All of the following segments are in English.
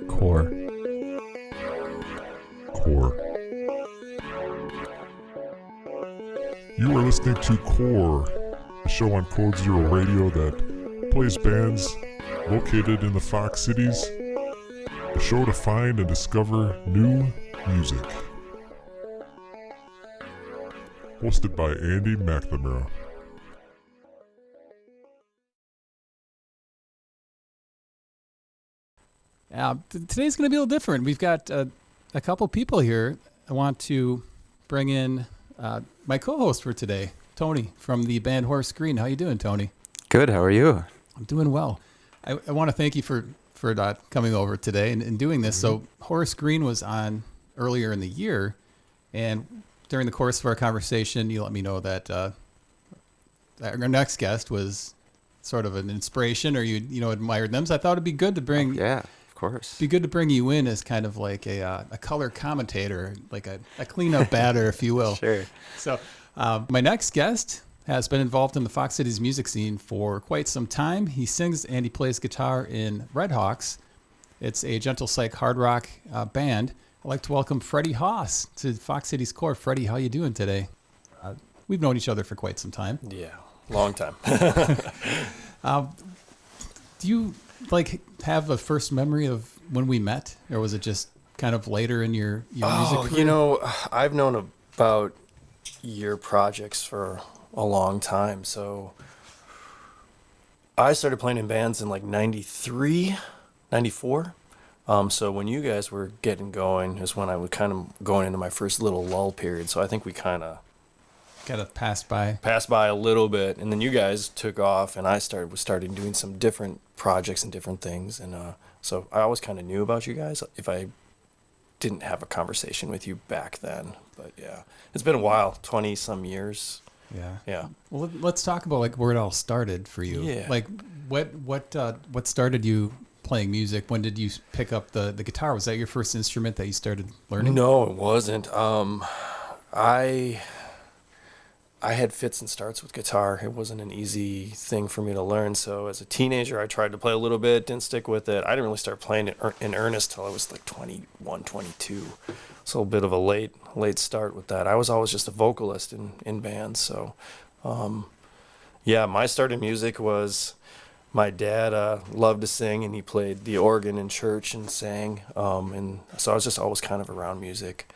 Core. You are listening to Core, a show on Code Zero Radio that plays bands located in the Fox Cities, a show to find and discover new music. Hosted by Andy McNamara. Today's going to be a little different. We've got a couple people here. I want to bring in my co-host for today, Tony, from the band Horace Green. How you doing, Tony? Good. How are you? I'm doing well. I want to thank you for coming over today and doing this. Mm-hmm. So Horace Green was on earlier in the year, and during the course of our conversation, you let me know that our next guest was sort of an inspiration, or you admired them. So I thought it'd be good to bring. Yeah. Of course. Be good to bring you in as kind of like a color commentator, like a cleanup batter, if you will. Sure. So my next guest has been involved in the Fox Cities music scene for quite some time. He sings and he plays guitar in Redhawks. It's a gentle psych hard rock band. I'd like to welcome Freddie Haas to Fox Cities Core. Freddie, how you doing today? We've known each other for quite some time. Yeah, long time. Do you have a first memory of when we met, or was it just kind of later in your music career? I've known about your projects for a long time. So I started playing in bands in like 93, 94. So when you guys were getting going is when I was kind of going into my first little lull period. So I think we kind of passed by a little bit, and then you guys took off, and I started doing some different projects and different things, and so I always kind of knew about you guys if I didn't have a conversation with you back then. But yeah, it's been a while, 20 some years. Yeah. Well, let's talk about where it all started for you. Yeah. What started you playing music? When did you pick up the guitar? Was that your first instrument that you started learning? No, it wasn't. I had fits and starts with guitar. It wasn't an easy thing for me to learn. So as a teenager, I tried to play a little bit, didn't stick with it. I didn't really start playing it in earnest till I was like 21, 22. So a bit of a late start with that. I was always just a vocalist in bands. So, my start in music was my dad loved to sing, and he played the organ in church and sang. And so I was just always kind of around music.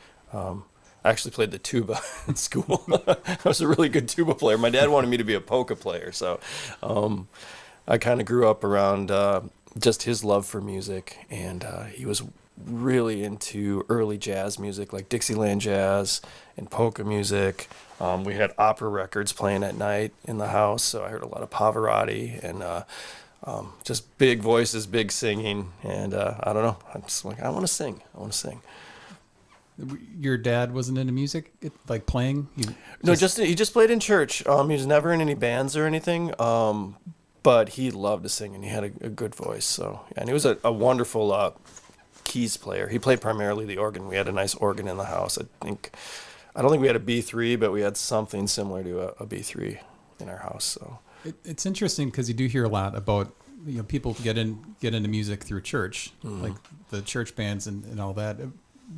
I actually played the tuba in school. I was a really good tuba player. My dad wanted me to be a polka player, so I kind of grew up around just his love for music, and he was really into early jazz music, like Dixieland jazz and polka music. We had opera records playing at night in the house, so I heard a lot of Pavarotti and just big voices, big singing, and I don't know. I'm just like, I want to sing. Your dad wasn't into music, like playing? He just played in church. He was never in any bands or anything, but he loved to sing, and he had a good voice. So, and he was a wonderful keys player. He played primarily the organ. We had a nice organ in the house. I don't think we had a B3, but we had something similar to a B3 in our house. So it's interesting because you do hear a lot about people get into music through church, mm-hmm. like the church bands and all that.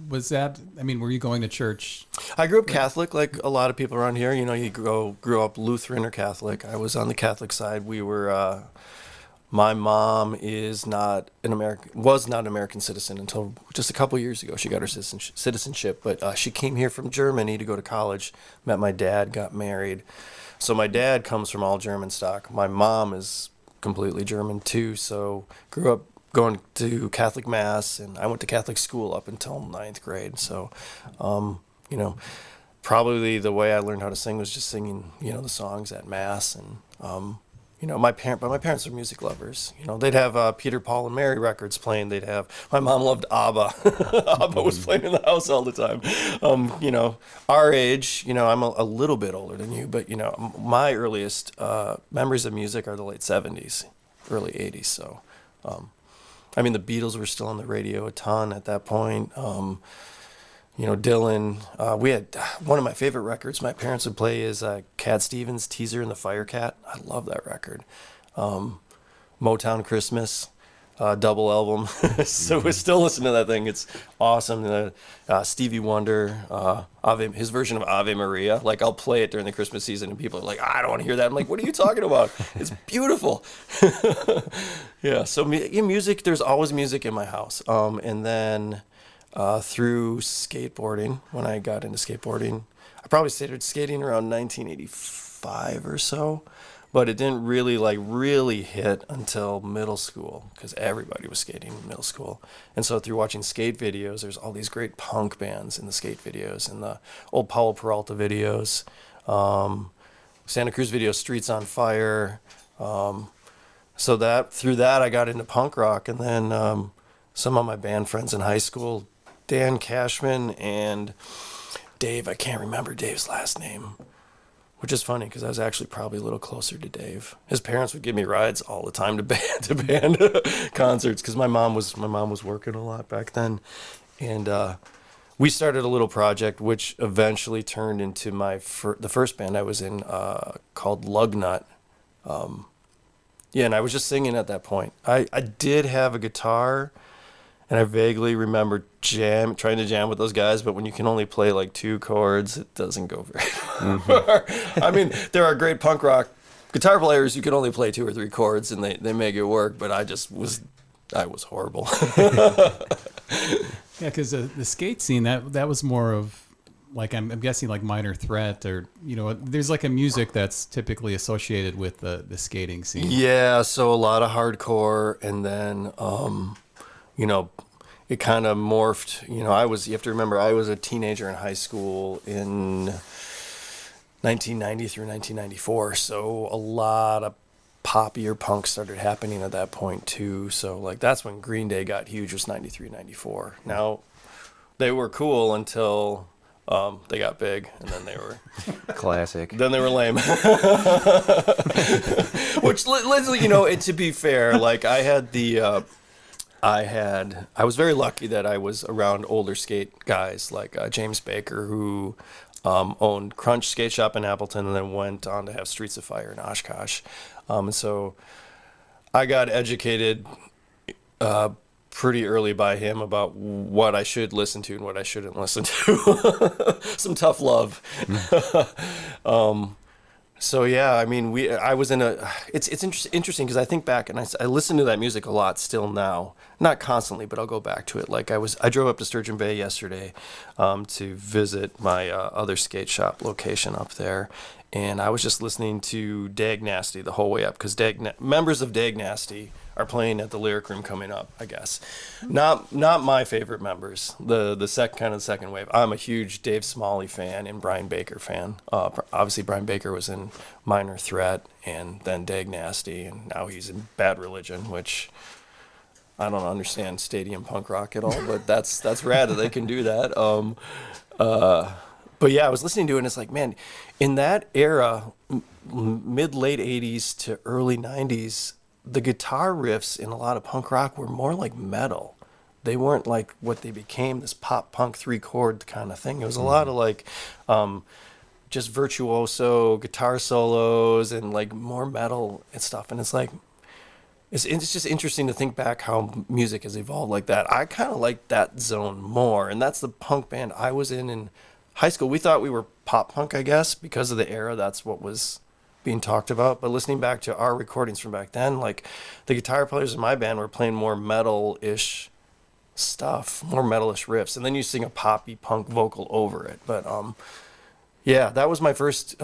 Were you going to church? I grew up Catholic, like a lot of people around here. You grew up Lutheran or Catholic. I was on the Catholic side. We were, my mom was not an American citizen until just a couple years ago. She got her citizenship, but she came here from Germany to go to college, met my dad, got married. So my dad comes from all German stock. My mom is completely German too, so grew up going to Catholic Mass, and I went to Catholic school up until 9th grade. So, probably the way I learned how to sing was just singing, the songs at Mass. And, my parents are music lovers. They'd have Peter, Paul, and Mary records playing. My mom loved ABBA. ABBA was playing in the house all the time. Our age, I'm a little bit older than you, but, my earliest memories of music are the late 70s, early 80s. So, the Beatles were still on the radio a ton at that point. Dylan. We had one of my favorite records my parents would play is Cat Stevens' Teaser and the Firecat. I love that record. Motown Christmas. double album. So we still listen to that thing. It's awesome. Stevie Wonder, his version of Ave Maria. Like, I'll play it during the Christmas season, and people are like, I don't want to hear that. I'm like, what are you talking about? It's beautiful. Yeah, so music, there's always music in my house. And then through skateboarding, when I got into skateboarding, I probably started skating around 1985 or so. But it didn't really hit until middle school, because everybody was skating in middle school. And so through watching skate videos, there's all these great punk bands in the skate videos, and the old Paulo Peralta videos, Santa Cruz videos, Streets on Fire. So through that, I got into punk rock. And then some of my band friends in high school, Dan Cashman and Dave, I can't remember Dave's last name, which is funny because I was actually probably a little closer to Dave. His parents would give me rides all the time to band concerts, because my mom was working a lot back then, and we started a little project which eventually turned into the first band I was in, called Lugnut. And I was just singing at that point. I did have a guitar, and I vaguely remember trying to jam with those guys, but when you can only play like 2 chords, it doesn't go very far. I mean, there are great punk rock guitar players who can only play 2 or 3 chords, and they make it work, but I was horrible. Yeah, because the skate scene, that was more of, like, I'm guessing like Minor Threat, or, there's like a music that's typically associated with the skating scene. Yeah, so a lot of hardcore, and then it kind of morphed. You have to remember, I was a teenager in high school in 1990 through 1994. So a lot of poppy or punk started happening at that point too. So like, that's when Green Day got huge, was 93, 94. Now, they were cool until they got big, and then they were Classic. Then they were lame. Which, to be fair, like, I was very lucky that I was around older skate guys like James Baker, who owned Crunch Skate Shop in Appleton, and then went on to have Streets of Fire in Oshkosh. And so I got educated pretty early by him about what I should listen to and what I shouldn't listen to. Some tough love. So yeah, I mean, it's interesting because I think back and I listen to that music a lot still now, not constantly, but I'll go back to it. Like I drove up to Sturgeon Bay yesterday to visit my other skate shop location up there, and I was just listening to Dag Nasty the whole way up, because members of Dag Nasty are playing at the Lyric Room coming up, I guess. Not my favorite members, the second wave. I'm a huge Dave Smalley fan and Brian Baker fan. Obviously, Brian Baker was in Minor Threat and then Dag Nasty, and now he's in Bad Religion, which I don't understand stadium punk rock at all, but that's rad that they can do that. But yeah, I was listening to it, and it's like, man, in that era, mid-late 80s to early 90s, the guitar riffs in a lot of punk rock were more like metal. They weren't like what they became, this pop punk 3-chord kind of thing. It was a lot of like just virtuoso guitar solos and like more metal and stuff. And it's like, it's just interesting to think back how music has evolved like that. I kind of like that zone more, and that's the punk band I was in high school. We thought we were pop punk, I guess, because of the era. That's what was being talked about. But listening back to our recordings from back then, like, the guitar players in my band were playing more metal-ish stuff, more metal-ish riffs, and then you sing a poppy punk vocal over it. But yeah, that was my first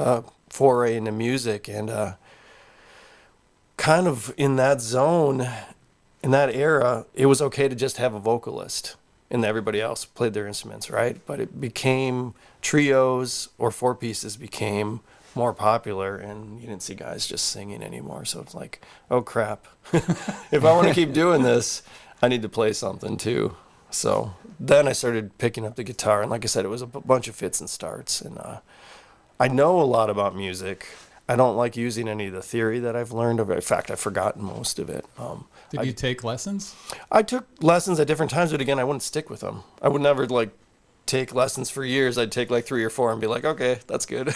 foray into music, and kind of in that zone, in that era, it was okay to just have a vocalist and everybody else played their instruments, right? But it became trios or 4-pieces became more popular, and you didn't see guys just singing anymore. So it's like, oh crap, if I want to keep doing this, I need to play something too. So then I started picking up the guitar, and like I said, it was a bunch of fits and starts. And I know a lot about music. I don't like using any of the theory that I've learned of it. In fact, I've forgotten most of it. Did you take lessons? I took lessons at different times, but again, I wouldn't stick with them. I would never like take lessons for years. I'd take like 3 or 4 and be like, okay, that's good.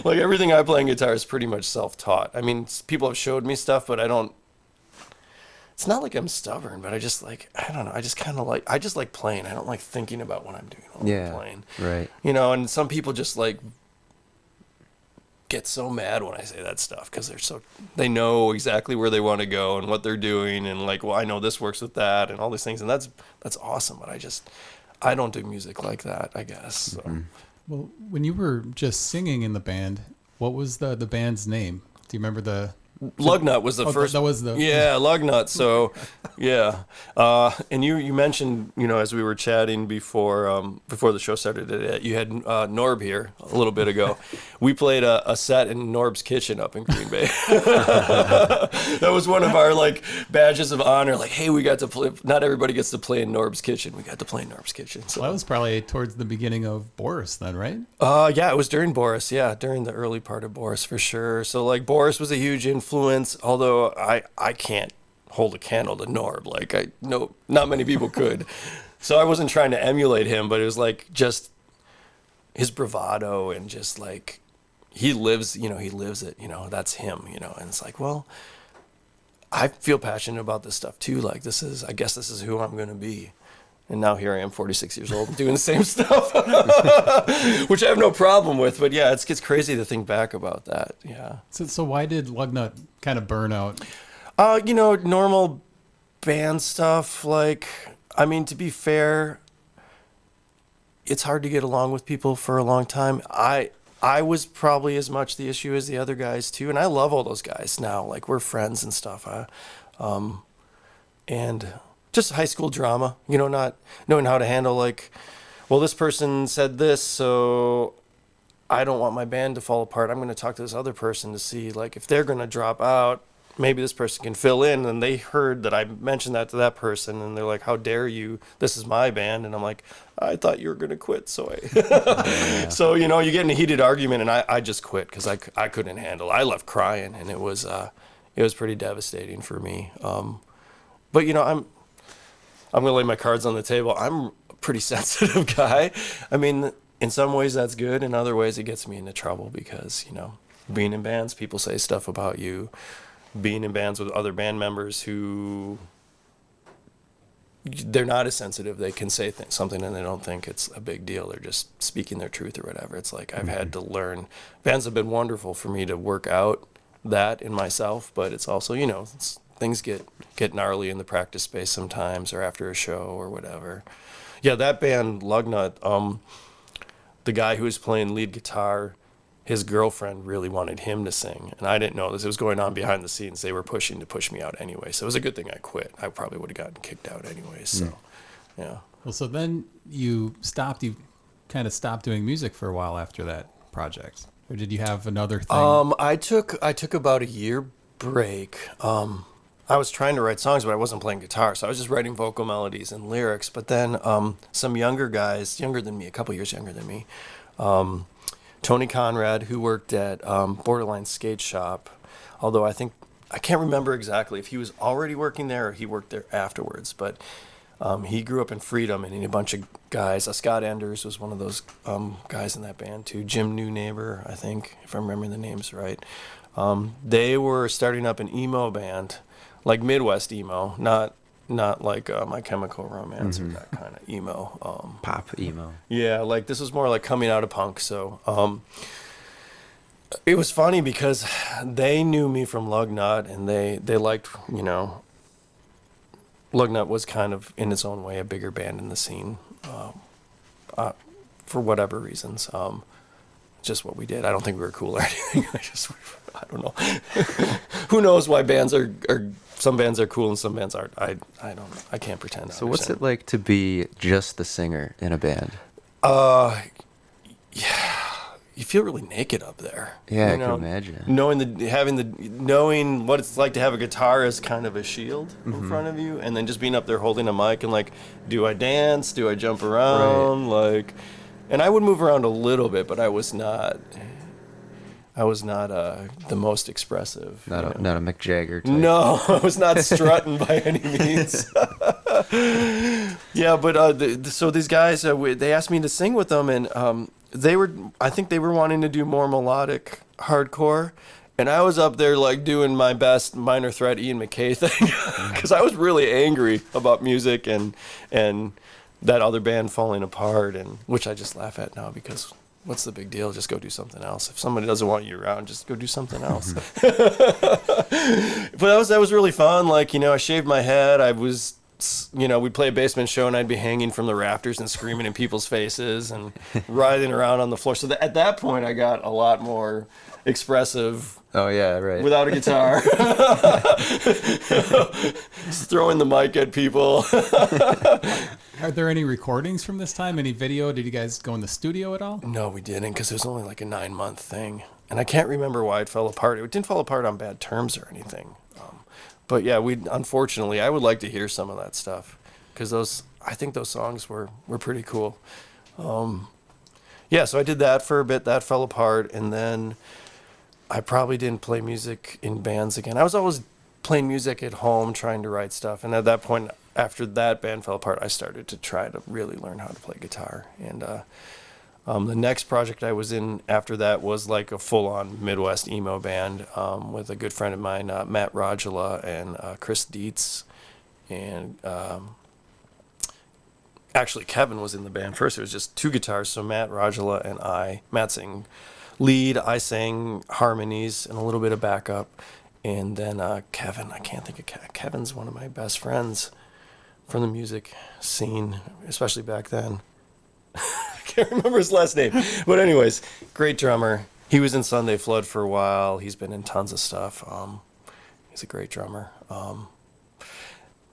Like everything I play on guitar is pretty much self-taught. I mean, people have showed me stuff, but I don't it's not like I'm stubborn, but I just like, I don't know. I just like playing. I don't like thinking about what I'm doing while I'm playing. Right. You know, and some people just like get so mad when I say that stuff because they know exactly where they want to go and what they're doing, and like, well, I know this works with that and all these things, and that's awesome. But I don't do music like that, I guess. So. Mm-hmm. Well, when you were just singing in the band, what was the band's name? Do you remember the? Lugnut was the first. That was the. Yeah, Lugnut. So, yeah. And you mentioned, you know, as we were chatting before the show started, you had Norb here a little bit ago. We played a set in Norb's kitchen up in Green Bay. That was one of our like badges of honor. Like, hey, we got to play. Not everybody gets to play in Norb's kitchen. We got to play in Norb's kitchen. So Well, that was probably towards the beginning of Boris, then, right? yeah, it was during Boris. Yeah, during the early part of Boris for sure. So like Boris was a huge influence, although I can't hold a candle to Norb. Like not many people could. So I wasn't trying to emulate him, but it was like just his bravado and just like he lives it, you know, that's him, you know. And it's like, well, I feel passionate about this stuff too. Like I guess this is who I'm going to be. And now here I am, 46 years old, doing the same stuff, which I have no problem with. But yeah, it's crazy to think back about that. Yeah. So why did Lugnut kind of burn out? You know, normal band stuff. Like, I mean, to be fair, it's hard to get along with people for a long time. I was probably as much the issue as the other guys too, and I love all those guys now. Like, we're friends and stuff. And just high school drama, you know, not knowing how to handle like, well, this person said this, so I don't want my band to fall apart. I'm going to talk to this other person to see like if they're going to drop out, maybe this person can fill in. And they heard that I mentioned that to that person, and they're like, how dare you? This is my band. And I'm like, I thought you were going to quit. So so, you know, you get in a heated argument, and I just quit because I couldn't handle it. I left crying, and it was pretty devastating for me. But, you know, I'm going to lay my cards on the table. I'm a pretty sensitive guy. I mean, in some ways that's good. In other ways it gets me into trouble because, you know, being in bands, people say stuff about you. Being in bands with other band members who they're not as sensitive. They can say something and they don't think it's a big deal. They're just speaking their truth or whatever. It's like I've had to learn. Bands have been wonderful for me to work out that in myself, but it's also, you know, things get gnarly in the practice space sometimes or after a show or whatever. Yeah, that band, Lugnut, the guy who was playing lead guitar, his girlfriend really wanted him to sing. And I didn't know this. It was going on behind the scenes. They were push me out anyway. So it was a good thing I quit. I probably would have gotten kicked out anyway. So, yeah. Well, so then you kind of stopped doing music for a while after that project. Or did you have another thing? I took about a year break. I was trying to write songs, but I wasn't playing guitar, so I was just writing vocal melodies and lyrics. But then some younger guys, younger than me, a couple years younger than me, Tony Conrad, who worked at Borderline Skate Shop, although I can't remember exactly if he was already working there or he worked there afterwards, but he grew up in Freedom, and a bunch of guys, Scott Enders was one of those guys in that band too, Jim Newnaber, I think, if I'm remembering the names right. They were starting up an emo band, like Midwest emo, not like My Chemical Romance or that kind of emo. Pop emo. Yeah, like this was more like coming out of punk. So it was funny because they knew me from Lugnut, and they liked, you know, Lugnut was kind of in its own way a bigger band in the scene for whatever reasons. Just what we did. I don't think we were cool or anything. I don't know. Who knows why bands are some bands are cool and some bands aren't. I don't know. I can't pretend. So what's it like to be just the singer in a band? Yeah, you feel really naked up there. Yeah, you know? I can imagine. Knowing what it's like to have a guitar as kind of a shield in front of you, and then just being up there holding a mic and like, do I dance? Do I jump around? Right. Like, and I would move around a little bit, but I was not the most expressive. Not a Mick Jagger type. No, I was not strutting by any means. Yeah, but so these guys, they asked me to sing with them, and I think they were wanting to do more melodic hardcore, And I was up there like doing my best Minor Threat Ian McKay thing because I was really angry about music and that other band falling apart, and which I just laugh at now because what's the big deal? Just go do something else. If somebody doesn't want you around, just go do something else. But that was really fun. Like, you know, I shaved my head. I was, you know, we'd play a basement show and I'd be hanging from the rafters and screaming in people's faces and writhing around on the floor. So at that point, I got a lot more expressive. Oh yeah, right. Without a guitar. Just throwing the mic at people. Are there any recordings from this time? Any video? Did you guys go in the studio at all? No, we didn't, because it was only like a 9-month thing. And I can't remember why it fell apart. It didn't fall apart on bad terms or anything. But yeah, unfortunately, I would like to hear some of that stuff, because I think those songs were pretty cool. Yeah, so I did that for a bit. That fell apart, and then I probably didn't play music in bands again. I was always playing music at home, trying to write stuff. And at that point, after that band fell apart, I started to try to really learn how to play guitar. And the next project I was in after that was like a full-on Midwest emo band with a good friend of mine, Matt Rajala and Chris Dietz. And actually, Kevin was in the band first. It was just 2 guitars, so Matt Rajala and I. Matt sang lead, I sang harmonies and a little bit of backup. And then Kevin, I can't think of Kevin's one of my best friends from the music scene, especially back then. I can't remember his last name. But anyways, great drummer. He was in Sunday Flood for a while. He's been in tons of stuff. He's a great drummer. I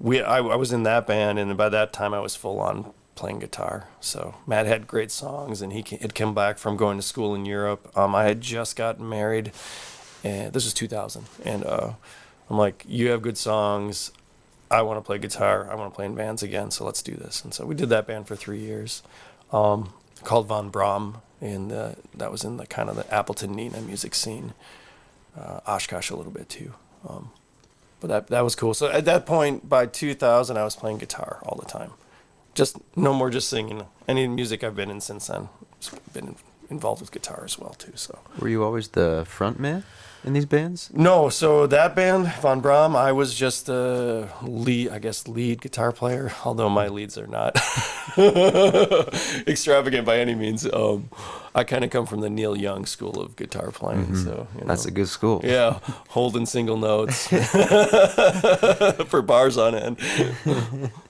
was in that band, and by that time I was full on playing guitar. So Matt had great songs, and he had come back from going to school in Europe. I had just gotten married, and this was 2000. And I'm like, you have good songs. I want to play guitar. I want to play in bands again, so let's do this. And so we did that band for 3 years, called Von Braun, and that was in the kind of the Appleton Neenah music scene, Oshkosh a little bit too. But that was cool. So at that point, by 2000, I was playing guitar all the time. Just no more just singing. Any music I've been in since then, been involved with guitar as well too. So Were you always the front man in these bands? no, so that band, Von Braun, I was just the lead guitar player, although my leads are not extravagant by any means. I kind of come from the Neil Young school of guitar playing, so you know. That's a good school. Yeah, holding single notes for bars on end.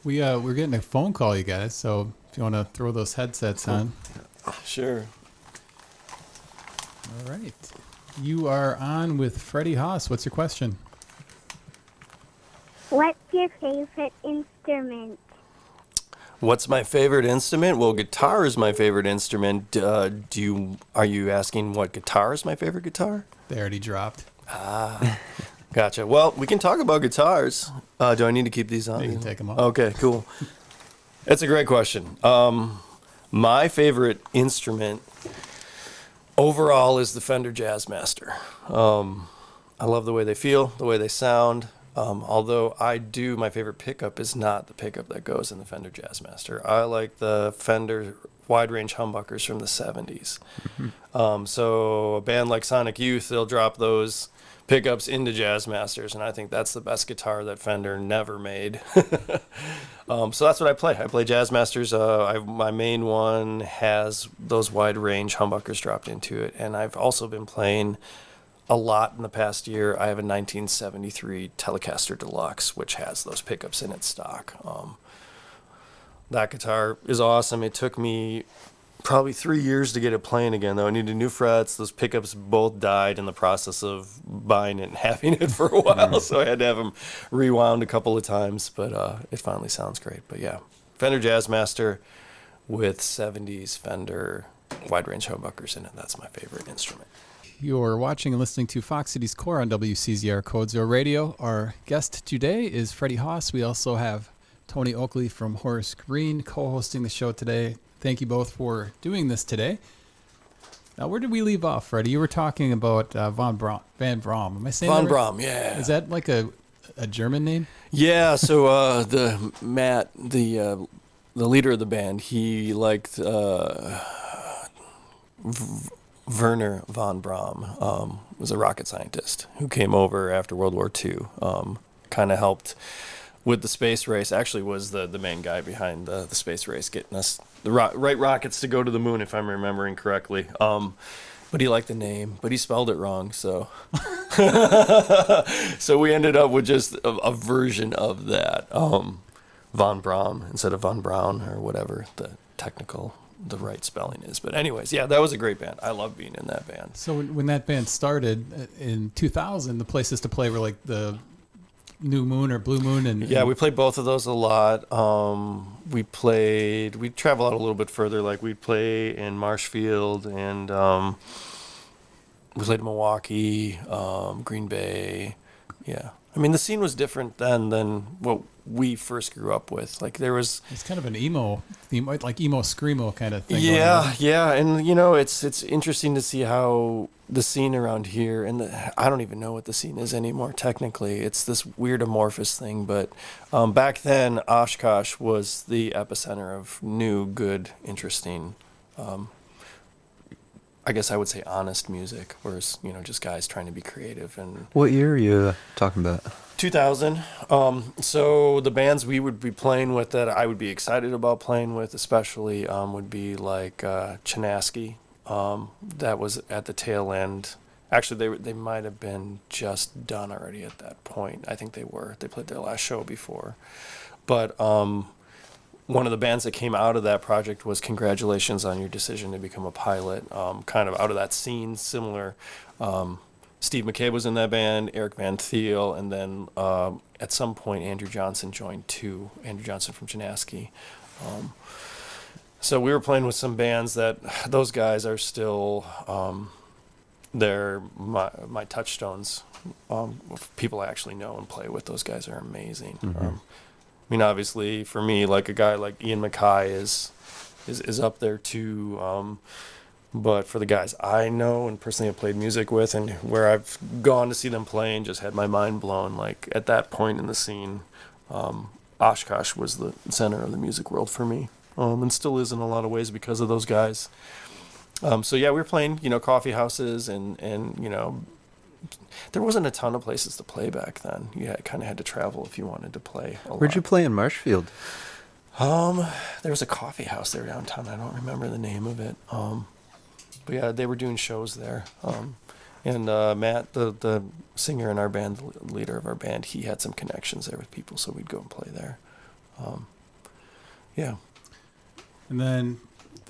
We're getting a phone call, you guys. So if you want to throw those headsets on. Sure. All right. You are on with Freddie Haas. What's your question? What's your favorite instrument? What's my favorite instrument? Well, guitar is my favorite instrument. Are you asking what guitar is my favorite guitar? They already dropped. Gotcha. Well, we can talk about guitars. Do I need to keep these on? You can take them off. Okay, cool. That's a great question. My favorite instrument overall is the Fender Jazzmaster. I love the way they feel, the way they sound. Although my favorite pickup is not the pickup that goes in the Fender Jazzmaster. I like the Fender wide range humbuckers from the 70s. So a band like Sonic Youth, they'll drop those pickups into Jazzmasters, and I think that's the best guitar that Fender never made. So that's what I play. I play Jazzmasters. My main one has those wide range humbuckers dropped into it, and I've also been playing a lot in the past year. I have a 1973 Telecaster Deluxe, which has those pickups in its stock. That guitar is awesome. It took me probably 3 years to get it playing again, though. I needed new frets. Those pickups both died in the process of buying it and having it for a while, so I had to have them rewound a couple of times, but it finally sounds great. But yeah, Fender Jazzmaster with 70s Fender wide-range humbuckers in it. That's my favorite instrument. You're watching and listening to Fox Cities Core on WCZR Code Zero Radio. Our guest today is Freddie Haas. We also have Tony Oakley from Horace Green co-hosting the show today. Thank you both for doing this today. Now, where did we leave off, Freddie? You were talking about Van Braun. Am I saying Von that right? Braun, yeah. Is that like a German name? Yeah, so the Matt, the leader of the band, he liked Werner von Braun was a rocket scientist who came over after World War II. Kind of helped with the space race. Actually, was the main guy behind the space race, getting us the right rockets to go to the moon, if I'm remembering correctly. But he liked the name, but he spelled it wrong. So, so we ended up with just a version of that, von Braun instead of von Braun or whatever the right spelling is. But anyways, yeah, that was a great band. I love being in that band. So when that band started in 2000, the places to play were like the New Moon or Blue Moon, and Yeah, we played both of those a lot. We'd travel out a little bit further. Like we'd play in Marshfield, and we played in Milwaukee, Green Bay. Yeah, I mean the scene was different then than what we first grew up with. Like there was, it's kind of an emo theme, like emo screamo kind of thing. going yeah, on. yeah, and you know it's interesting to see how the scene around here, and I don't even know what the scene is anymore. Technically, it's this weird amorphous thing. But back then, Oshkosh was the epicenter of new, good, interesting. I guess I would say honest music, whereas just guys trying to be creative. And What year are you talking about? 2000. So the bands we would be playing with that I would be excited about playing with, especially, would be like Chinaski. That was at the tail end. Actually, they might have been just done already at that point. I think they were. They played their last show before. But one of the bands that came out of that project was Congratulations on Your Decision to Become a Pilot. Kind of out of that scene, similar. Steve McCabe was in that band, Eric Van Thiel, and then at some point Andrew Johnson joined too. Andrew Johnson from Chinaski. So we were playing with some bands that those guys are still, they're my touchstones. People I actually know and play with. Those guys are amazing. Mm-hmm. I mean, obviously, for me, like a guy like Ian Mackay is up there too. But for the guys I know and personally have played music with, and where I've gone to see them play and just had my mind blown, like at that point in the scene, Oshkosh was the center of the music world for me, and still is in a lot of ways because of those guys. So yeah, we were playing, coffee houses, and there wasn't a ton of places to play back then. You kind of had to travel if you wanted to play a lot. Where'd you play in Marshfield? There was a coffee house there downtown. I don't remember the name of it. But yeah, they were doing shows there. And Matt, the singer in our band, the leader of our band, he had some connections there with people, so we'd go and play there. Yeah. And then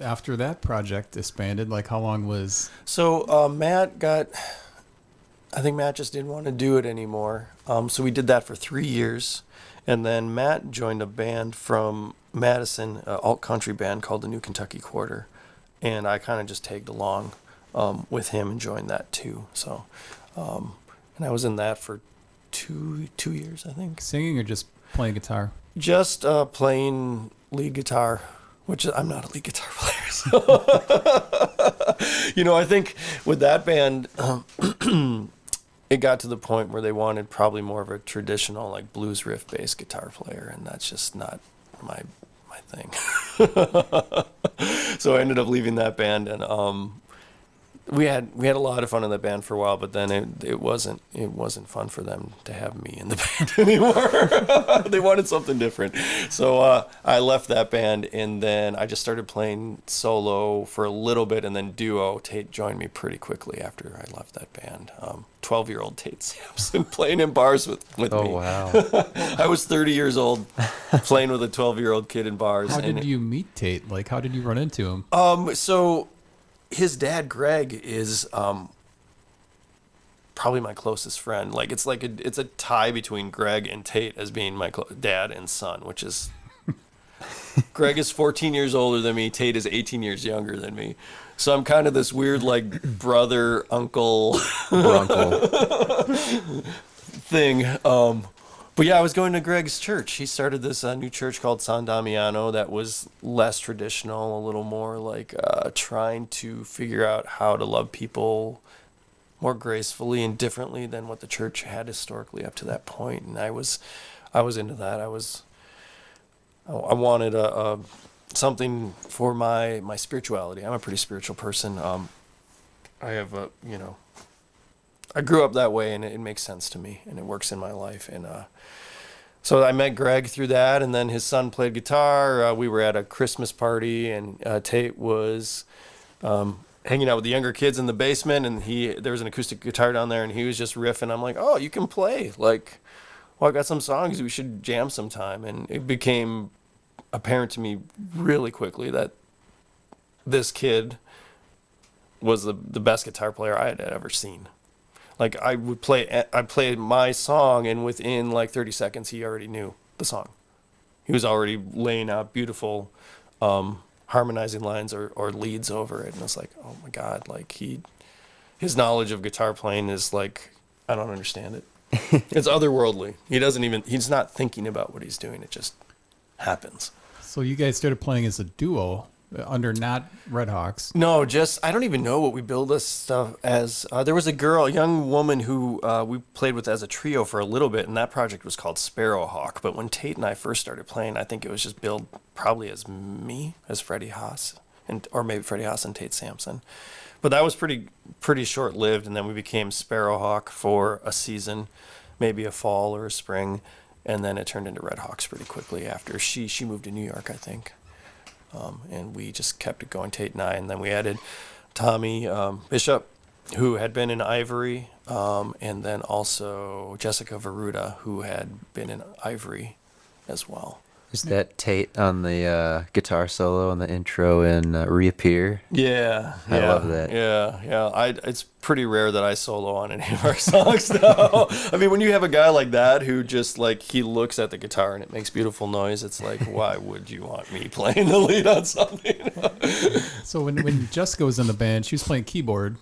after that project disbanded, like how long was? So I think Matt just didn't want to do it anymore. So we did that for 3 years. And then Matt joined a band from Madison, an alt country band called the New Kentucky Quarter. And I kind of just tagged along with him and joined that too. So, and I was in that for two years, I think. Singing or just playing guitar? Just playing lead guitar, which I'm not a lead guitar player. So, I think with that band, it got to the point where they wanted probably more of a traditional, like blues riff bass guitar player, and that's just not my thing. So I ended up leaving that band, and we had a lot of fun in that band for a while, but then it wasn't fun for them to have me in the band anymore. They wanted something different. So I left that band, and then I just started playing solo for a little bit, and then duo. Tate joined me pretty quickly after I left that band. 12-year-old Tate Sampson playing in bars with me. Oh, wow. I was 30 years old playing with a 12-year-old kid in bars. How did you meet Tate? Like, how did you run into him? So his dad, Greg, is probably my closest friend. Like it's a tie between Greg and Tate as being my dad and son, which is Greg is 14 years older than me. Tate is 18 years younger than me. So I'm kind of this weird like brother uncle thing. But yeah, I was going to Greg's church. He started this new church called San Damiano that was less traditional, a little more like trying to figure out how to love people more gracefully and differently than what the church had historically up to that point. And I was into that. I wanted something for my spirituality. I'm a pretty spiritual person. have a, I grew up that way, and it makes sense to me, and it works in my life. And so I met Greg through that, and then his son played guitar. We were at a Christmas party, and Tate was hanging out with the younger kids in the basement, and there was an acoustic guitar down there, and he was just riffing. I'm like, oh, you can play. Like, well, I got some songs. We should jam sometime. And it became apparent to me really quickly that this kid was the best guitar player I had ever seen. Like, I'd play my song, and within like 30 seconds, he already knew the song. He was already laying out beautiful harmonizing lines or leads over it. And it's like, oh my God, like his knowledge of guitar playing is like, I don't understand it. It's otherworldly. He's not thinking about what he's doing. It just happens. So you guys started playing as a duo under not Redhawks. No, I don't even know what we billed this stuff as. There was a young woman who we played with as a trio for a little bit, and that project was called Sparrowhawk. But when Tate and I first started playing, I think it was just billed probably as me, as Freddie Haas, or maybe Freddie Haas and Tate Sampson. But that was pretty short-lived, and then we became Sparrowhawk for a season, maybe a fall or a spring, and then it turned into Redhawks pretty quickly after she moved to New York, I think. And we just kept it going, Tate and I. And then we added Tommy Bishop, who had been in Ivory, and then also Jessica Veruda, who had been in Ivory as well. Is that Tate on the guitar solo on the intro in Reappear? Yeah. I love that. Yeah. It's pretty rare that I solo on any of our songs, though. I mean, when you have a guy like that who just, like, he looks at the guitar and it makes beautiful noise, it's like, why would you want me playing the lead on something? So when Jessica was in the band, she was playing keyboard.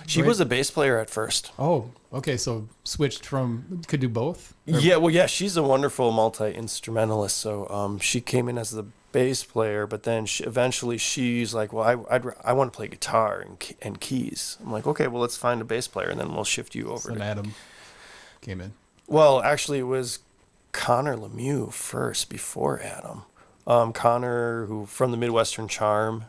She right? was a bass player at first. Oh, okay. So switched could do both? Yeah, she's a wonderful multi-instrumentalist. So she came in as the bass player, but then eventually she's like, well, I want to play guitar and keys. I'm like, okay, well, let's find a bass player, and then we'll shift you over. So Adam came in. Well, actually, it was Connor Lemieux first before Adam. Connor, who from the Midwestern Charm,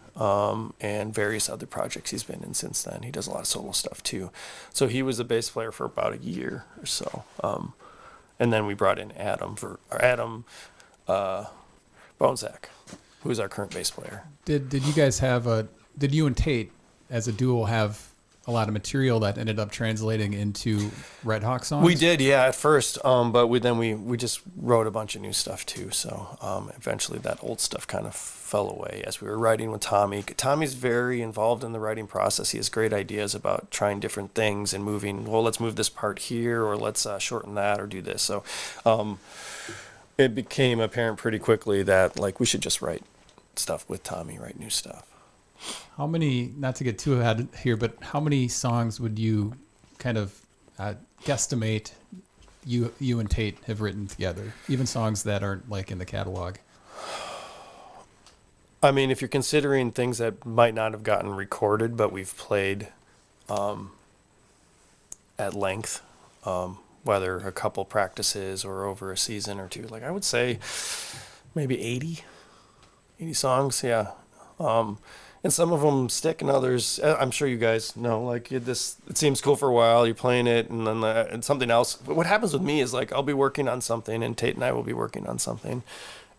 and various other projects he's been in since then. He does a lot of solo stuff too. So he was a bass player for about a year or so. And then we brought in Adam Bonzak, who is our current bass player. Did you guys did you and Tate as a duo have a lot of material that ended up translating into Redhawks songs? We did, yeah, at first, but we just wrote a bunch of new stuff too. So eventually that old stuff kind of fell away as we were writing with Tommy. Tommy's very involved in the writing process. He has great ideas about trying different things and let's move this part here, or let's shorten that, or do this. So it became apparent pretty quickly that, like, we should just write stuff with Tommy, write new stuff. How many, not to get too ahead here, but how many songs would you kind of guesstimate you and Tate have written together? Even songs that aren't like in the catalog. I mean, if you're considering things that might not have gotten recorded, but we've played at length, whether a couple practices or over a season or two, like I would say maybe 80 songs, yeah. And some of them stick, and others, I'm sure you guys know, like, it seems cool for a while, you're playing it, and then and something else. What happens with me is, like, I'll be working on something, and Tate and I will be working on something,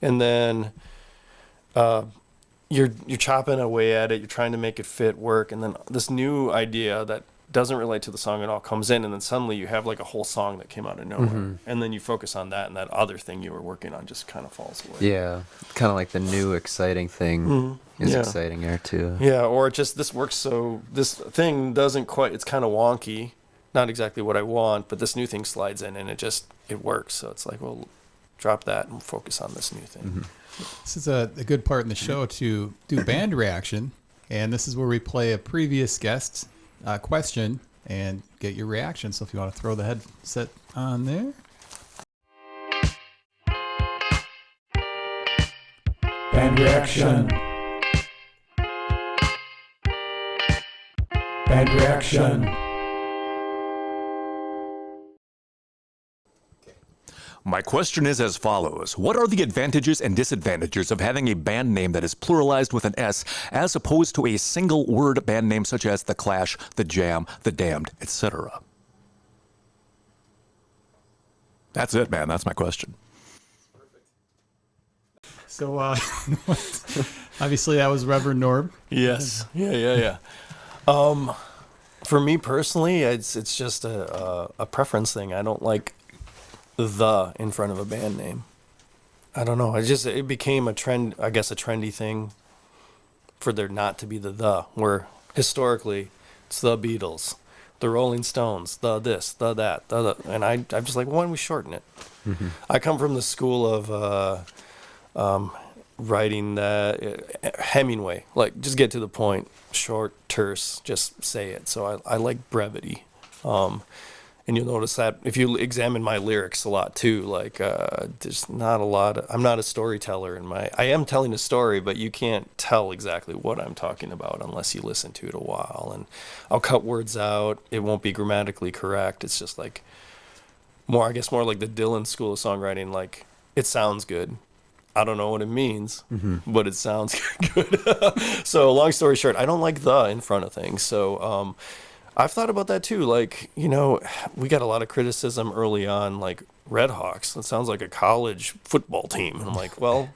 and then you're chopping away at it, you're trying to make it fit, work, and then this new idea that doesn't relate to the song at all comes in, and then suddenly you have, like, a whole song that came out of nowhere, and then you focus on that, and that other thing you were working on just kind of falls away. Yeah, kind of like the new exciting thing is exciting there too. Yeah, or just this works, so this thing doesn't quite, it's kind of wonky, not exactly what I want, but this new thing slides in, and it works. So it's like, well, drop that and focus on this new thing. This is a good part in the show to do band reaction, and this is where we play a previous guest question and get your reaction. So if you want to throw the headset on there. Band reaction. Band reaction. My question is as follows. What are the advantages and disadvantages of having a band name that is pluralized with an S as opposed to a single word band name such as The Clash, The Jam, The Damned, etc.? That's it, man. That's my question. So, obviously, that was Reverend Norb. Yes. Yeah. For me personally, it's just a preference thing. I don't like the in front of a band name. I don't know. It became a trend, I guess, a trendy thing for there not to be the, where historically it's the Beatles, the Rolling Stones, the this, the that, and I'm just like, why don't we shorten it? Mm-hmm. I come from the school of writing Hemingway, like just get to the point, short, terse, just say it. So I like brevity. And you'll notice that if you examine my lyrics a lot too, like there's not a lot. I'm not a storyteller I am telling a story, but you can't tell exactly what I'm talking about unless you listen to it a while. And I'll cut words out. It won't be grammatically correct. It's just like more like the Dylan school of songwriting. Like it sounds good. I don't know what it means, but it sounds good. So long story short, I don't like the in front of things. So I've thought about that too. Like, we got a lot of criticism early on, like Redhawks. It sounds like a college football team. And I'm like, well,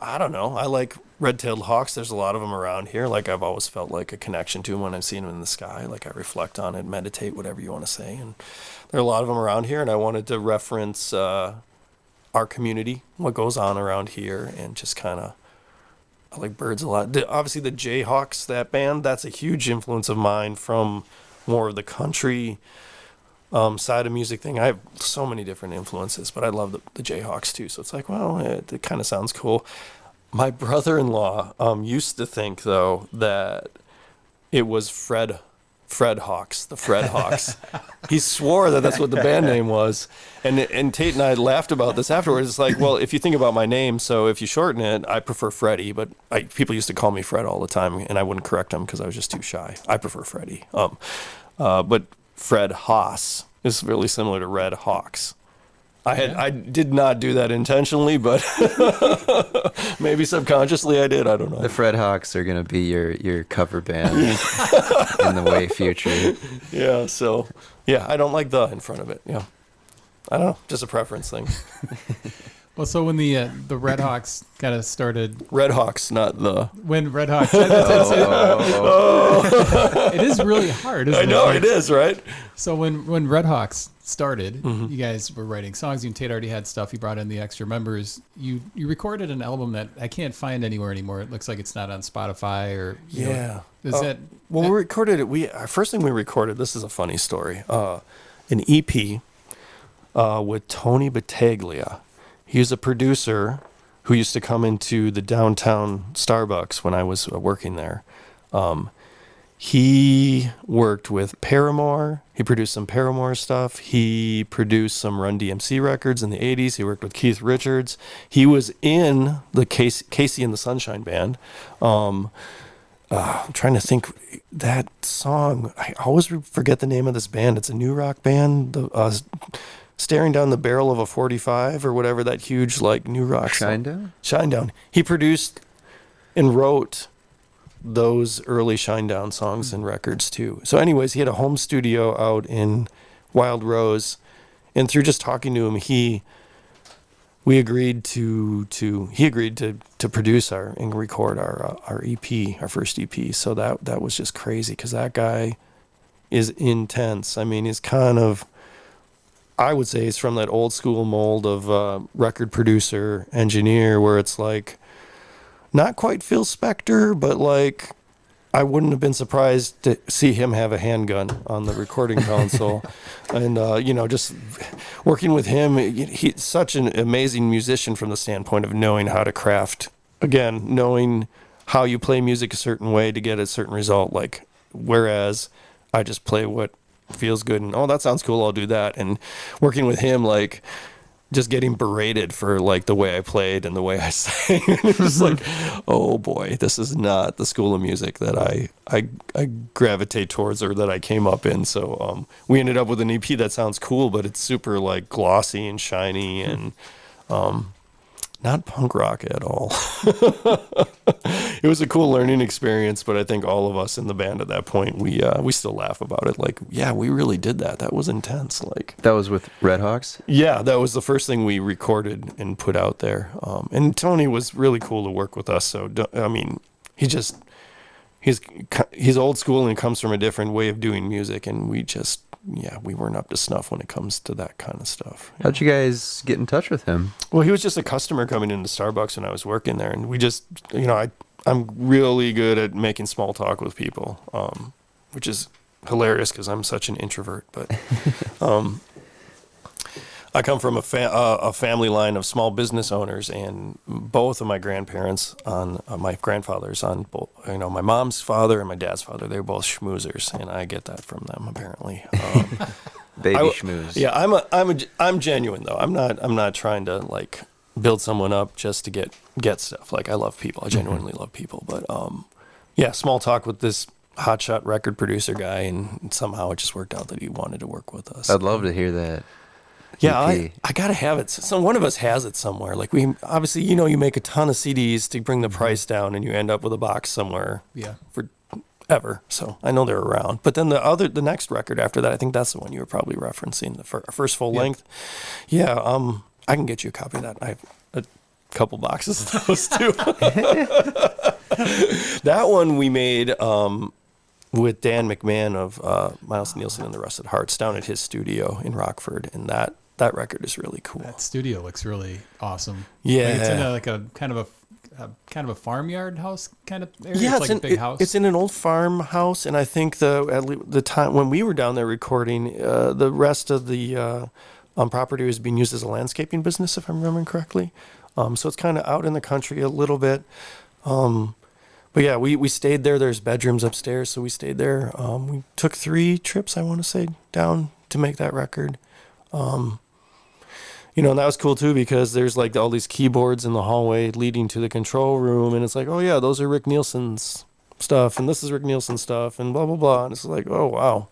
I don't know. I like red-tailed hawks. There's a lot of them around here. Like I've always felt like a connection to them when I'm seeing them in the sky. Like I reflect on it, meditate, whatever you want to say. And there are a lot of them around here. And I wanted to reference our community, what goes on around here, and just kind of, I like birds a lot. Obviously, the Jayhawks, that band, that's a huge influence of mine from more of the country side of music thing. I have so many different influences, but I love the Jayhawks too. So it's like, well, it kind of sounds cool. My brother-in-law used to think, though, that it was Fred Hawks, the Fred Hawks. He swore that that's what the band name was. And Tate and I laughed about this afterwards. It's like, well, if you think about my name, so if you shorten it, I prefer Freddie, but people used to call me Fred all the time, and I wouldn't correct them because I was just too shy. I prefer Freddie. But Fred Haas is really similar to Red Hawks. I did not do that intentionally, but maybe subconsciously I did. I don't know. The Fred Hawks are going to be your cover band in the way future. Yeah, so, I don't like the in front of it. Yeah. I don't know, just a preference thing. Well, so when the Redhawks kind of started... Redhawks, not the... When Redhawks... It is really hard, isn't it? I know, it is, right? So when Redhawks started, you guys were writing songs. You and Tate already had stuff. You brought in the extra members. You recorded an album that I can't find anywhere anymore. It looks like it's not on Spotify or... Is that... Well, we recorded it. First thing we recorded, this is a funny story, an EP with Tony Battaglia. He was a producer who used to come into the downtown Starbucks when I was working there. He worked with Paramore. He produced some Paramore stuff. He produced some Run DMC records in the 80s. He worked with Keith Richards. He was in the Casey and the Sunshine Band. I'm trying to think that song. I always forget the name of this band. It's a new rock band. Staring Down the Barrel of a 45 or whatever, that huge like new rock song. Shinedown. He produced and wrote those early Shinedown songs and records too. So anyways, he had a home studio out in Wild Rose, and through just talking to him, he agreed to produce and record our EP, our first EP. So that was just crazy because that guy is intense. I mean, he's kind of, I would say he's from that old school mold of record producer, engineer, where it's like not quite Phil Spector, but like I wouldn't have been surprised to see him have a handgun on the recording console. And, just working with him, he's such an amazing musician from the standpoint of knowing how to craft, again, knowing how you play music a certain way to get a certain result. Like, whereas I just play what feels good and, oh, that sounds cool, I'll do that. And working with him, like, just getting berated for like the way I played and the way I sang. It was like, oh boy, this is not the school of music that I gravitate towards or that I came up in. So we ended up with an EP that sounds cool, but it's super like glossy and shiny and not punk rock at all. It was a cool learning experience, but I think all of us in the band at that point, we still laugh about it. Like, yeah, we really did that. That was intense. Like, That was with Redhawks? yeah, that was the first thing we recorded and put out there. And Tony was really cool to work with us. So, I mean, he's old school and comes from a different way of doing music. And we weren't up to snuff when it comes to that kind of stuff. How'd you guys get in touch with him? Well, he was just a customer coming into Starbucks when I was working there. And we just, I'm really good at making small talk with people, which is hilarious because I'm such an introvert. But I come from a family line of small business owners, and both of my grandparents my grandfathers on both, my mom's father and my dad's father, they're both schmoozers, and I get that from them apparently. Baby schmooze. Yeah, I'm genuine though. I'm not trying to like build someone up just to get stuff. Like, I love people. I genuinely love people. But small talk with this hotshot record producer guy, and somehow it just worked out that he wanted to work with us. I'd love to hear that. Yeah, EP. I gotta have it. So one of us has it somewhere. Like, we obviously, you make a ton of CDs to bring the price down, and you end up with a box somewhere. Yeah. Forever. So I know they're around. But then the next record after that, I think that's the one you were probably referencing, the first full length. Yeah. I can get you a copy of that. I have a couple boxes of those too. That one we made with Dan McMahon of Miles Nielsen and the Rusted Hearts down at his studio in Rockford, and that record is really cool. That studio looks really awesome. Yeah. Like, it's in a kind of a farmyard house kind of area. Yeah, it's like a big house. It's in an old farmhouse, and I think the time when we were down there recording, the rest of the property was being used as a landscaping business, if I'm remembering correctly. So it's kind of out in the country a little bit. But yeah, we stayed there. There's bedrooms upstairs, so we stayed there. We took 3 trips, I want to say, down to make that record. And that was cool too, because there's like all these keyboards in the hallway leading to the control room, and it's like, oh yeah, those are Rick Nielsen's stuff, and this is Rick Nielsen's stuff, and blah blah blah. And it's like, oh wow.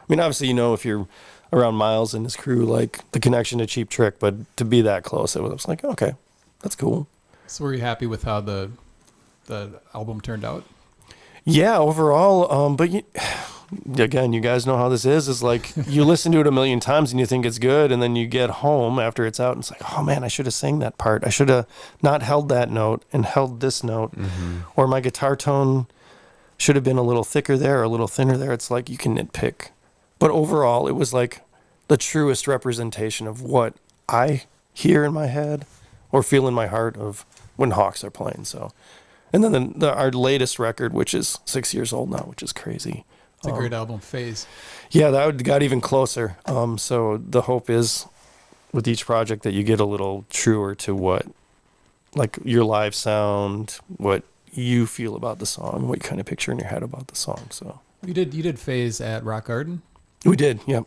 I mean, obviously, if you're around Miles and his crew, like the connection to Cheap Trick, but to be that close, it was like, okay, that's cool. So were you happy with how the album turned out? Yeah, overall. But again, you guys know how this is like you listen to it a million times and you think it's good, and then you get home after it's out and it's like, oh man, I should have sang that part. I should have not held that note and held this note, or my guitar tone should have been a little thicker there or a little thinner there. It's like you can nitpick. But overall, it was like the truest representation of what I hear in my head or feel in my heart of when Hawks are playing. So, and then our latest record, which is 6 years old now, which is crazy. It's a great album, Phase. Yeah, that got even closer. So the hope is with each project that you get a little truer to what, like, your live sound, what you feel about the song, what you kind of picture in your head about the song. So You did Phase at Rock Garden? we did, yep.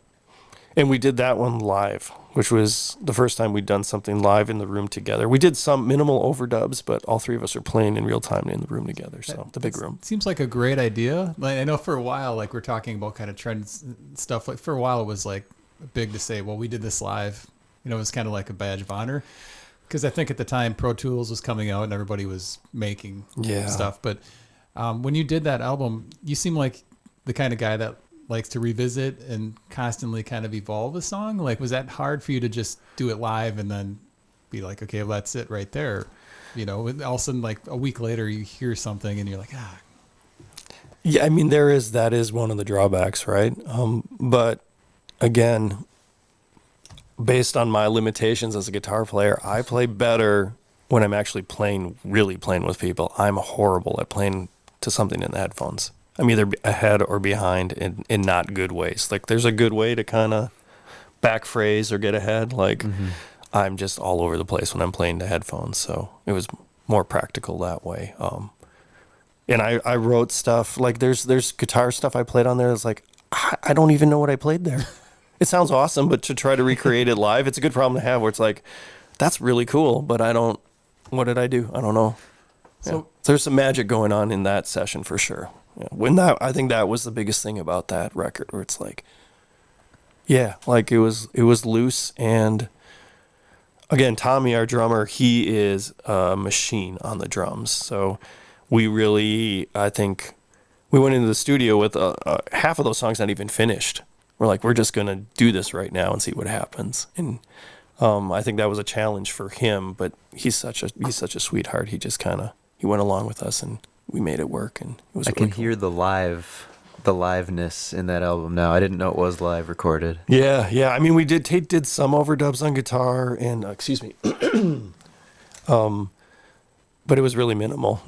And we did that one live, which was the first time we'd done something live in the room together. We did some minimal overdubs, but all 3 of us are playing in real time in the room together. So the big room. Seems like a great idea. Like, I know for a while, like, we're talking about kind of trends and stuff. Like, for a while, it was like big to say, well, we did this live. It was kind of like a badge of honor. Because I think at the time Pro Tools was coming out and everybody was making stuff. But when you did that album, you seem like the kind of guy that likes to revisit and constantly kind of evolve a song. Like, was that hard for you to just do it live and then be like, okay, well, that's it right there? All of a sudden, like a week later, you hear something and you're like, ah. Yeah, I mean, that is one of the drawbacks, right? But again, based on my limitations as a guitar player, I play better when I'm actually really playing with people. I'm horrible at playing to something in the headphones. I'm either ahead or behind in not good ways. Like, there's a good way to kind of back phrase or get ahead. Like, I'm just all over the place when I'm playing to headphones. So it was more practical that way. And I wrote stuff, like there's guitar stuff I played on there that's like, I don't even know what I played there. it sounds awesome, but to try to recreate it live, it's a good problem to have where it's like, that's really cool, but what did I do? I don't know. So So there's some magic going on in that session for sure. Yeah. I think that was the biggest thing about that record, where it's like, yeah, like it was loose. And again, Tommy, our drummer, he is a machine on the drums. So I think we went into the studio with half of those songs not even finished. We're like, we're just going to do this right now and see what happens. And I think that was a challenge for him, but he's such a sweetheart. He just he went along with us, and we made it work. And it was I really can hear the liveness in that album now. I didn't know it was live recorded. Yeah. I mean, we did some overdubs on guitar and excuse me, but it was really minimal.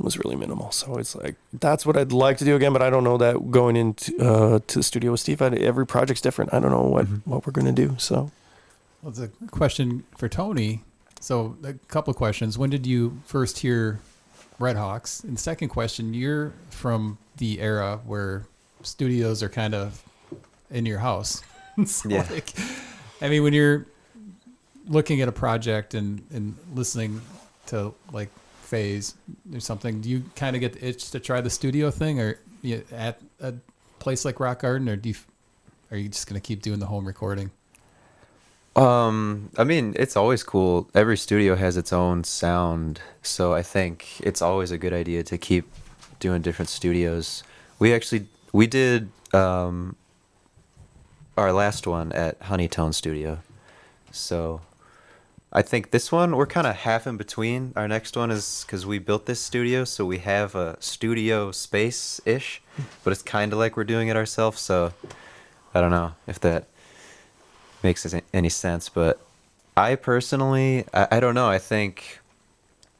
So it's like, that's what I'd like to do again, but I don't know that going into to the studio with Steve. Every project's different. I don't know what we're gonna do. So, well, it's a question for Tony. So a couple of questions. When did you first hear Redhawks? And second question, you're from the era where studios are kind of in your house. So Yeah. like, I mean, when you're looking at a project and listening to like Phase or something, do you kind of get the itch to try the studio thing, or you at a place like Rock Garden, or are you just going to keep doing the home recording? I mean, it's always cool. Every studio has its own sound, so I think it's always a good idea to keep doing different studios. We did our last one at Honeytone Studio, so I think this one we're kind of half in between. Our next one is because we built this studio, so we have a studio space ish, but it's kind of like we're doing it ourselves. So I don't know if that makes any sense, but I personally, I don't know. I think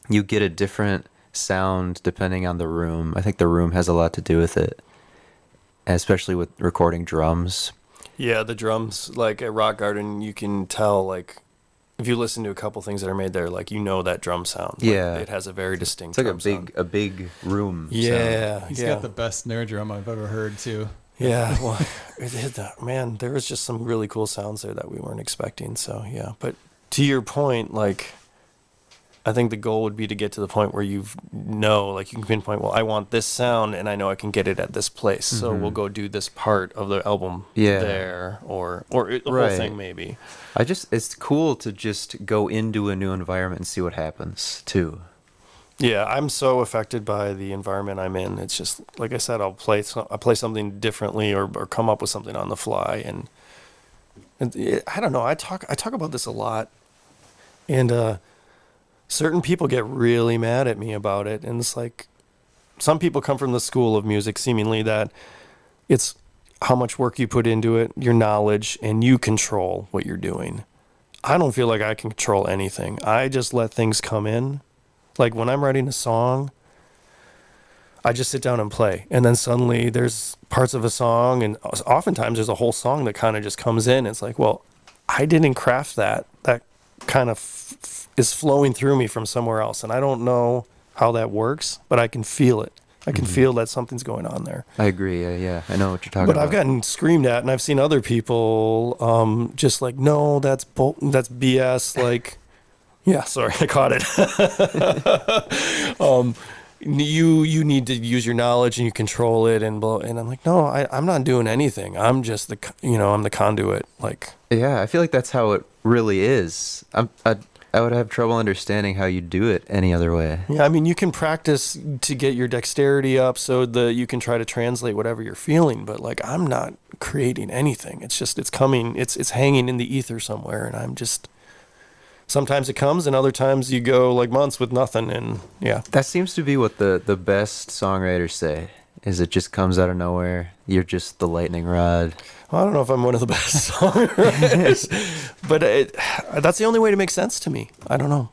you get a different sound depending on the room. I think the room has a lot to do with it, especially with recording drums. yeah, the drums, like at Rock Garden, you can tell, like, if you listen to a couple things that are made there, like, that drum sound. Like, Yeah. it has a very distinct It's like drum sound. a big room. Yeah, He's yeah. got the best snare drum I've ever heard too. Yeah, well, man, there was just some really cool sounds there that we weren't expecting. So yeah, but to your point, like, I think the goal would be to get to the point where you can pinpoint, well, I want this sound, and I know I can get it at this place. So we'll go do this part of the album there, or the whole thing maybe. It's cool to just go into a new environment and see what happens too. Yeah, I'm so affected by the environment I'm in. It's just, like I said, I'll play something differently or come up with something on the fly, and I don't know. I talk about this a lot, and certain people get really mad at me about it, and it's like, some people come from the school of music, seemingly, that it's how much work you put into it, your knowledge, and you control what you're doing. I don't feel like I can control anything. I just let things come in. Like, when I'm writing a song, I just sit down and play. And then suddenly there's parts of a song, and oftentimes there's a whole song that kind of just comes in. It's like, well, I didn't craft that. That kind of is flowing through me from somewhere else. And I don't know how that works, but I can feel it. I can feel that something's going on there. I agree. Yeah, I know what you're talking But about. I've gotten screamed at, and I've seen other people just like, no, that's BS. Like, yeah, sorry, I caught it. You need to use your knowledge, and you control it, and I'm like, no, I'm not doing anything. I'm just I'm the conduit. Like, Yeah, I feel like that's how it really is. I would have trouble understanding how you do it any other way. yeah, I mean, you can practice to get your dexterity up so that you can try to translate whatever you're feeling. But like, I'm not creating anything. It's just, it's coming. It's hanging in the ether somewhere, and I'm just. Sometimes it comes, and other times you go like months with nothing, and yeah. That seems to be what the best songwriters say, is it just comes out of nowhere. You're just the lightning rod. Well, I don't know if I'm one of the best songwriters, but that's the only way to make sense to me. I don't know.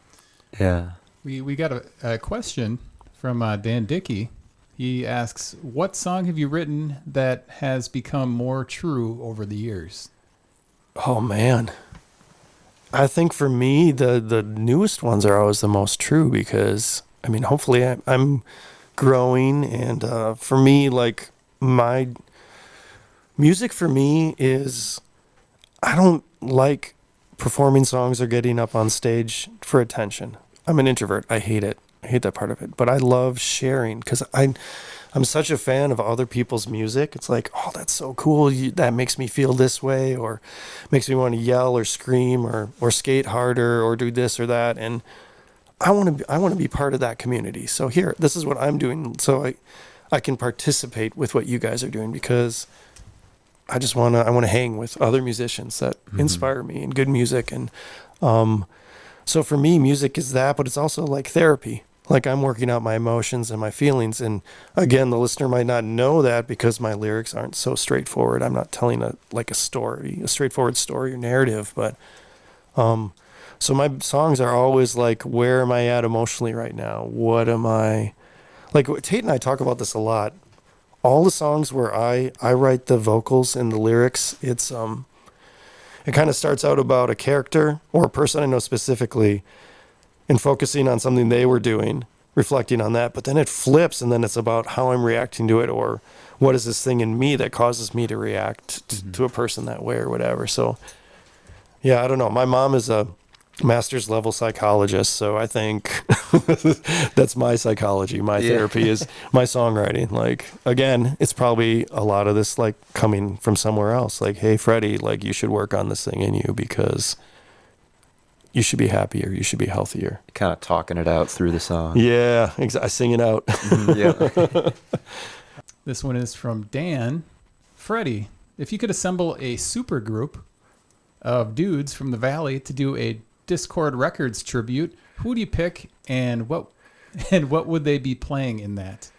Yeah. We got a question from Dan Dickey. He asks, what song have you written that has become more true over the years? Oh, man. I think for me, the newest ones are always the most true, because, I mean, hopefully I'm growing, and for me, like, my music for me is, I don't like performing songs or getting up on stage for attention. I'm an introvert. I hate it. I hate that part of it. But I love sharing because I'm such a fan of other people's music. It's like, oh, that's so cool. That makes me feel this way, or makes me want to yell or scream or skate harder or do this or that. And I want to be part of that community. So here, this is what I'm doing. So I can participate with what you guys are doing because I want to hang with other musicians that inspire me and good music. And so for me, music is that, but it's also like therapy. Like I'm working out my emotions and my feelings. And again, the listener might not know that because my lyrics aren't so straightforward. I'm not telling a straightforward story or narrative. But so my songs are always like, where am I at emotionally right now? What am I like? Tate and I talk about this a lot. All the songs where I write the vocals and the lyrics, it kind of starts out about a character or a person I know specifically and focusing on something they were doing, reflecting on that. But then it flips and then it's about how I'm reacting to it or what is this thing in me that causes me to react to a person that way or whatever. So, yeah, I don't know. My mom is a master's level psychologist, so I think that's my psychology. My therapy is my songwriting. Like, again, it's probably a lot of this like coming from somewhere else. Like, hey, Freddie, like you should work on this thing in you because you should be happier. You should be healthier. Kind of talking it out through the song. Yeah, I sing it out. Yeah. This one is from Dan. Freddie, if you could assemble a super group of dudes from the Valley to do a Discord Records tribute, who do you pick and what would they be playing in that?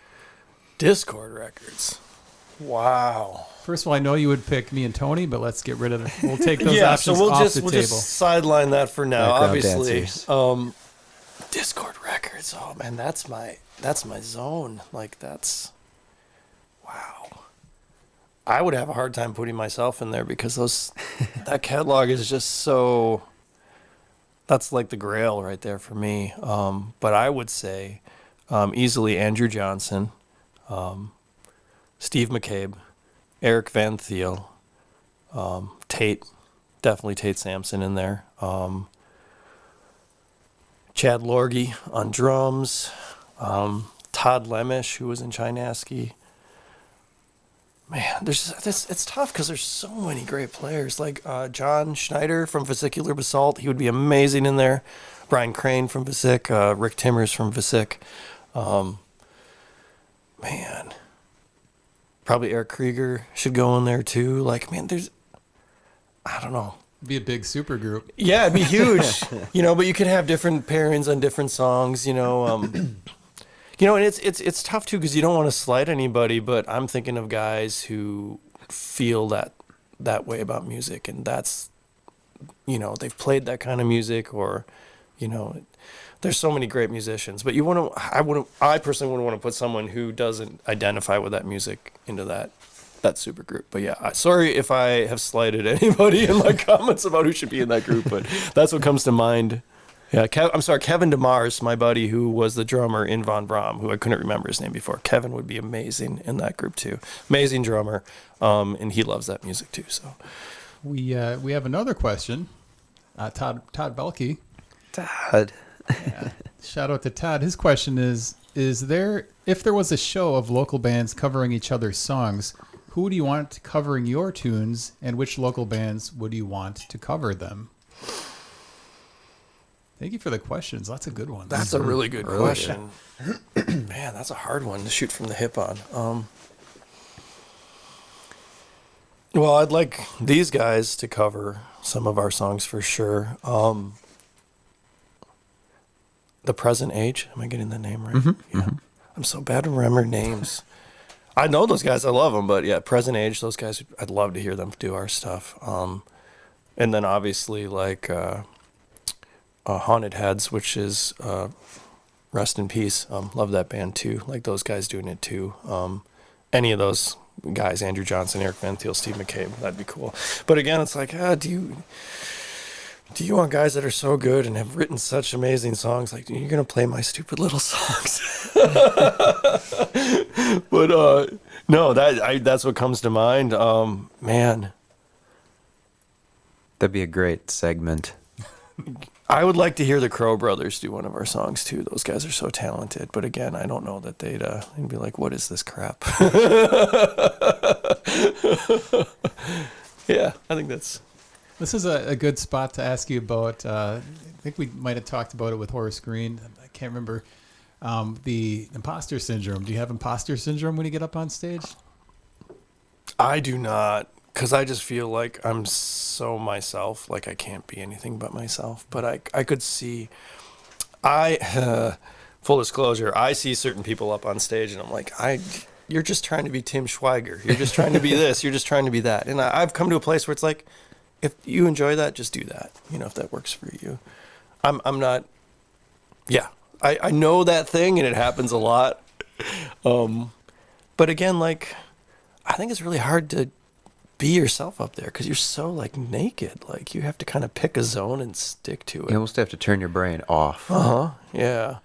Discord Records. Wow. First of all, I know you would pick me and Tony, but let's get rid of it. We'll take those Yeah, options so we'll off just the we'll table. just sideline that for now. Background Obviously, dancers. Discord Records. Oh man, that's my zone. Like that's wow. I would have a hard time putting myself in there because that catalog is just so. That's like the grail right there for me. But I would say easily Andrew Johnson, Steve McCabe, Eric Van Thiel, Tate, definitely Tate Sampson in there. Chad Lorgy on drums, Todd Lemish, who was in Chinaski. Man, it's tough because there's so many great players. Like John Schneider from Vesicular Basalt, he would be amazing in there. Brian Crane from Vesic, Rick Timmers from Vesic. Man, probably Eric Krieger should go in there too. Like, man, I don't know. Be a big super group. Yeah, it'd be huge. But you could have different pairings on different songs. And it's tough too because you don't want to slight anybody, but I'm thinking of guys who feel that way about music, and that's, they've played that kind of music, or, there's so many great musicians, but I personally wouldn't want to put someone who doesn't identify with that music into that super group. But yeah, sorry if I have slighted anybody in my comments about who should be in that group, but that's what comes to mind. Yeah, I'm sorry, Kevin DeMars, my buddy who was the drummer in Von Braun, who I couldn't remember his name before. Kevin would be amazing in that group too. Amazing drummer, and he loves that music too. So We have another question. Todd Belke. Todd. Yeah. Shout out to Todd. His question is there, if there was a show of local bands covering each other's songs, who do you want covering your tunes, and which local bands would you want to cover them? Thank you for the questions. Lots of good ones. that's a really good question. Man, that's a hard one to shoot from the hip on. Well, I'd like these guys to cover some of our songs for sure. The Present Age. Am I getting the name right? Mm-hmm. Yeah. I'm so bad at remembering names. I know those guys. I love them. But yeah, Present Age, those guys, I'd love to hear them do our stuff. And then obviously like Haunted Heads, which is rest in peace. Love that band too. Like those guys doing it too. Any of those guys, Andrew Johnson, Eric Van Thiel, Steve McCabe, that'd be cool. But again, it's like, do you want guys that are so good and have written such amazing songs? Like, you're gonna play my stupid little songs. But no, that's what comes to mind. Man, That'd be a great segment. I would like to hear the Crow Brothers do one of our songs too. Those guys are so talented. But again, I don't know that they'd be like, "What is this crap?" Yeah, I think that's. This is a good spot to ask you about. I think we might have talked about it with Horace Green. I can't remember. The imposter syndrome. Do you have imposter syndrome when you get up on stage? I do not, because I just feel like I'm so myself. Like I can't be anything but myself. But I could see. Full disclosure, I see certain people up on stage, and I'm like, you're just trying to be Tim Schweiger. You're just trying to be this. You're just trying to be that. And I've come to a place where it's like, if you enjoy that, just do that. You know, if that works for you. I'm not. Yeah, I know that thing, and it happens a lot. But again, like, I think it's really hard to be yourself up there because you're so like naked. Like you have to kind of pick a zone and stick to it. You almost have to turn your brain off. Yeah.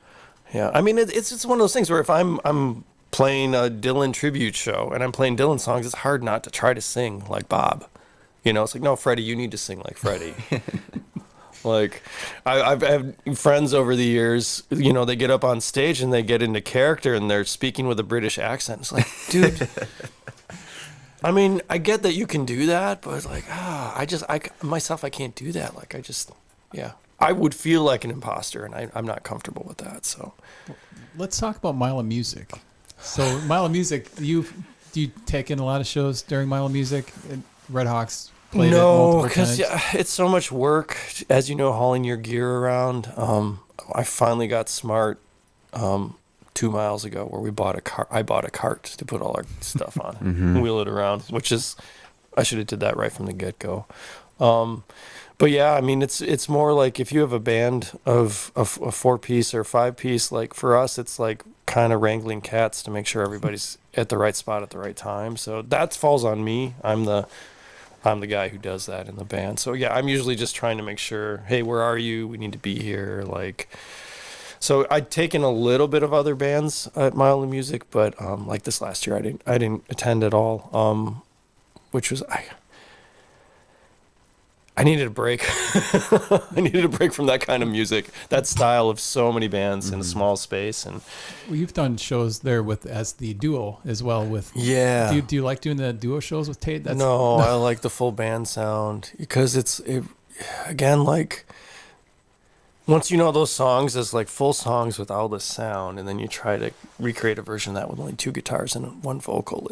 I mean, it's one of those things where if I'm playing a Dylan tribute show and I'm playing Dylan songs, it's hard not to try to sing like Bob. You know, it's like, no, Freddie, you need to sing like Freddie. Like, I've had friends over the years, you know, they get up on stage and they get into character and they're speaking with a British accent. It's like, dude, I mean, I get that you can do that, but it's like, I can't do that. Like, I would feel like an imposter, and I'm not comfortable with that. So, Let's talk about Mile of Music. So, Mile of Music, do you take in a lot of shows during Mile of Music? Redhawks played it multiple times? No, because it's so much work, as you know, hauling your gear around. I finally got smart 2 miles ago where I bought a cart to put all our stuff on and wheel it around, which is, I should have did that right from the get-go. But yeah, I mean, it's more like if you have a band of a 4-piece or 5-piece, like for us, it's like kind of wrangling cats to make sure everybody's at the right spot at the right time. So that falls on me. I'm the guy who does that in the band. So yeah, I'm usually just trying to make sure, hey, where are you? We need to be here. Like, so I'd taken a little bit of other bands at Mile of Music, but like this last year, I didn't attend at all, which was I needed a break. I needed a break from that kind of music, that style of so many bands in a small space. And well, you've done shows there as the duo as well. Yeah. Do you like doing the duo shows with Tate? No, I like the full band sound because again, like once you know those songs as like full songs with all the sound, and then you try to recreate a version of that with only 2 guitars and 1 vocal,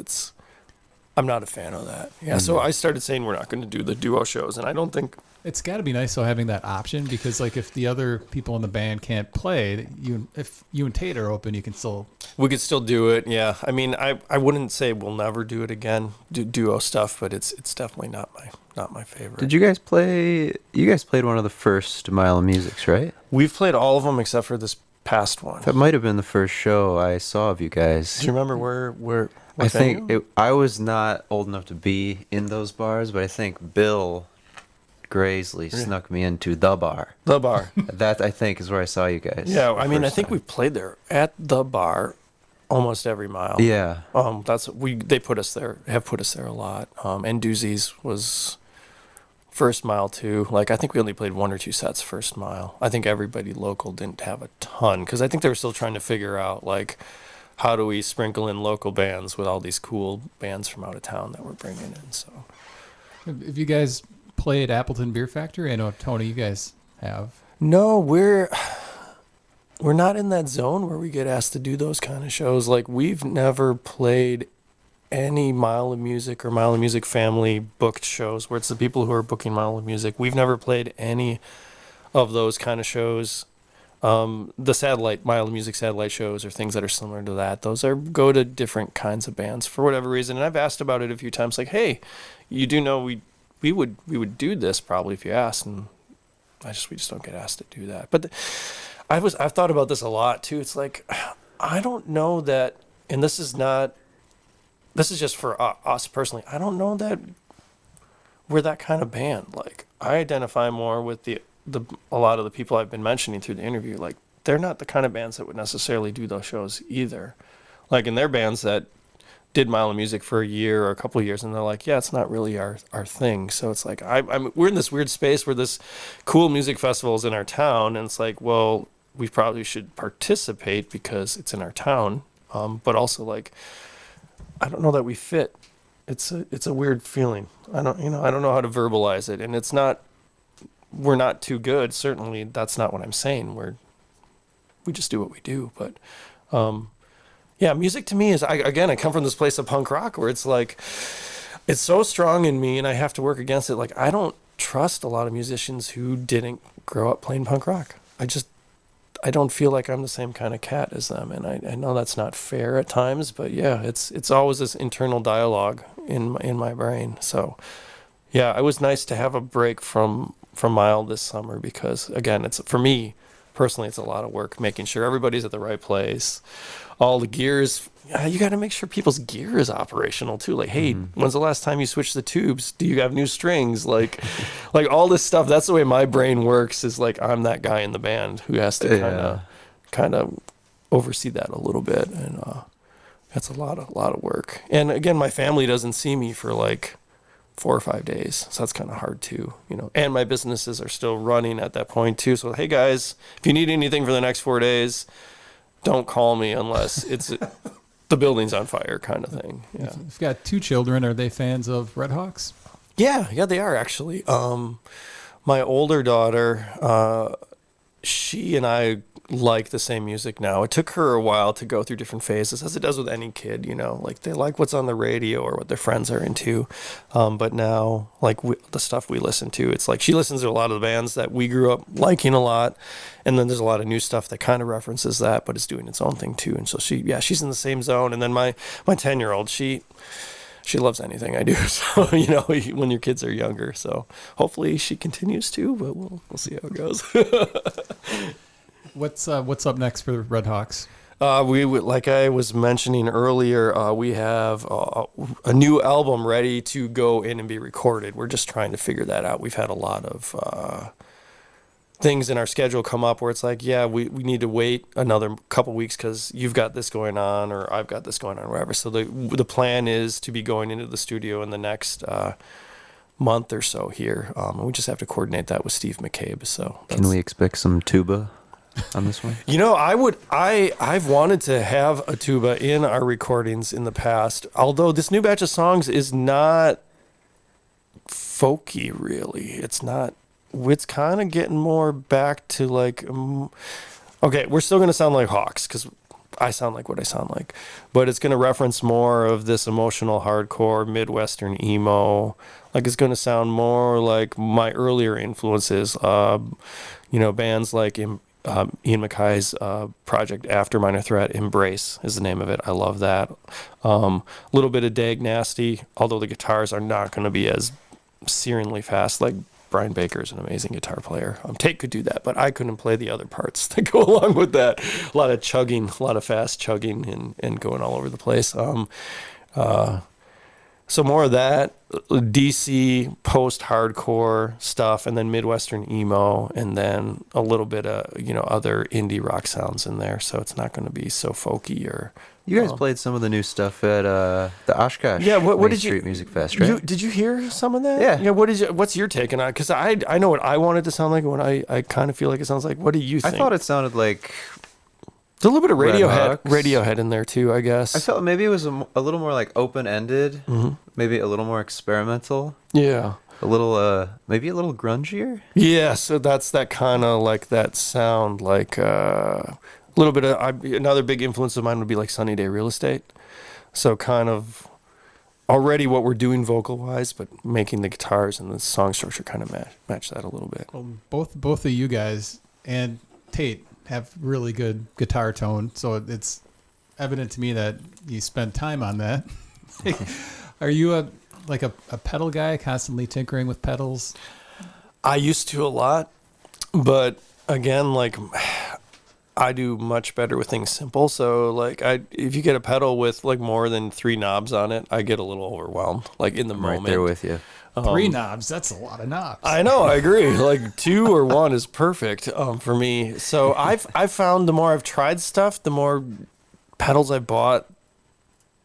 I'm not a fan of that. Yeah, so I started saying we're not going to do the duo shows, and I don't think it's got to be nice though having that option, because like if the other people in the band can't play, if you and Tate are open, we could still do it. Yeah, I mean, I wouldn't say we'll never do it again, do duo stuff, but it's definitely not my favorite. Did you guys play? You guys played one of the first Mile of Musics, right? We've played all of them except for this past one. That might have been the first show I saw of you guys. Do you remember where I think I was not old enough to be in those bars, but I think Bill Graisley snuck me into the bar. The bar. That, I think, is where I saw you guys. Yeah, I mean, I think we've played there at the bar almost every mile. Yeah. They put us there, have put us there a lot. And Doozies was first mile too. Like, I think we only played 1 or 2 sets first mile. I think everybody local didn't have a ton, because I think they were still trying to figure out, like, how do we sprinkle in local bands with all these cool bands from out of town that we're bringing in. So, have you guys played Appleton Beer Factory? I know, Tony, you guys have. No, we're not in that zone where we get asked to do those kind of shows. Like, we've never played any Mile of Music or Mile of Music family booked shows where it's the people who are booking Mile of Music. We've never played any of those kind of shows. The Mile of Music satellite shows or things that are similar to that, those go to different kinds of bands for whatever reason. And I've asked about it a few times, like, hey, you do know we would do this probably if you asked, and we just don't get asked to do that. But I've thought about this a lot too. It's like, I don't know that, and this is just for us personally, I don't know that we're that kind of band. Like, I identify more with a lot of the people I've been mentioning through the interview. Like, they're not the kind of bands that would necessarily do those shows either. Like, in their bands, that did Mile of Music for a year or a couple of years, and they're like, yeah, it's not really our thing. So it's like we're in this weird space where this cool music festival is in our town, and it's like, well, we probably should participate because it's in our town, but also like, I don't know that we fit. It's a weird feeling. I don't know how to verbalize it, and it's not. We're not too good. Certainly, that's not what I'm saying. We just do what we do, but. Yeah, music to me is, I come from this place of punk rock where it's like, it's so strong in me and I have to work against it. Like, I don't trust a lot of musicians who didn't grow up playing punk rock. I don't feel like I'm the same kind of cat as them. And I know that's not fair at times, but yeah, it's always this internal dialogue in my brain. So yeah, it was nice to have a break from Mile this summer because, again, it's, for me personally, it's a lot of work making sure everybody's at the right place. All the gears, you got to make sure people's gear is operational too. Like, hey, when's the last time you switched the tubes? Do you have new strings? Like all this stuff. That's the way my brain works. Is like I'm that guy in the band who has to kind of oversee that a little bit, and that's a lot of work. And again, my family doesn't see me for like 4 or 5 days, so that's kind of hard too, And my businesses are still running at that point too. So hey guys, if you need anything for the next 4 days, don't call me unless it's the building's on fire kind of thing. Yeah. You've got 2 children. Are they fans of Redhawks? Yeah, they are actually. My older daughter, she and I like the same music now. It took her a while to go through different phases, as it does with any kid, like they like what's on the radio or what their friends are into. But now, like the stuff we listen to, it's like she listens to a lot of the bands that we grew up liking a lot. And then there's a lot of new stuff that kind of references that, but it's doing its own thing too. And so she's in the same zone. And then my 10-year-old, she loves anything I do. So, when your kids are younger. So hopefully she continues to, but we'll see how it goes. What's up next for the Redhawks? Like I was mentioning earlier, we have a new album ready to go in and be recorded. We're just trying to figure that out. We've had a lot of things in our schedule come up where it's like, yeah, we need to wait another couple weeks because you've got this going on or I've got this going on, or whatever. So the plan is to be going into the studio in the next month or so here. And we just have to coordinate that with Steve McCabe. So can we expect some tuba on this one? I've wanted to have a tuba in our recordings in the past, although this new batch of songs is not folky really. It's kind of getting more back to like, okay, we're still going to sound like Hawks because I sound like what I sound like, but it's going to reference more of this emotional hardcore Midwestern emo. Like it's going to sound more like my earlier influences, bands like Ian MacKay's project After Minor Threat. Embrace is the name of it. I love that. A little bit of Dag Nasty, although the guitars are not going to be as searingly fast. Like Brian Baker is an amazing guitar player. Tate could do that, but I couldn't play the other parts that go along with that. A lot of chugging, a lot of fast chugging and going all over the place. So more of that, DC post-hardcore stuff, and then Midwestern emo, and then a little bit of, other indie rock sounds in there. So it's not going to be so folky or... You guys played some of the new stuff at the Oshkosh what did Street Music Fest, right? Did you hear some of that? Yeah. What's your take on it? Because I know what I want it to sound like, when I kind of feel like it sounds like. What do you think? I thought it sounded like... There's a little bit of Redhawks. Radiohead in there too, I guess. I felt maybe it was a little more like open-ended, maybe a little more experimental. Yeah. A little, maybe a little grungier. Yeah, so that's that kind of like that sound, like a little bit of another big influence of mine would be like Sunny Day Real Estate. So kind of already what we're doing vocal-wise, but making the guitars and the song structure kind of match that a little bit. Well, both of you guys and Tate have really good guitar tone, so it's evident to me that you spend time on that. Are you a pedal guy, constantly tinkering with pedals? I used to a lot, but again, like I do much better with things simple. So like if you get a pedal with like more than 3 knobs on it, I get a little overwhelmed. Like in the moment. Right there with you. 3 knobs, that's a lot of knobs. I know, I agree. Like 2 or 1 is perfect for me. So I've found the more I've tried stuff, the more pedals I bought,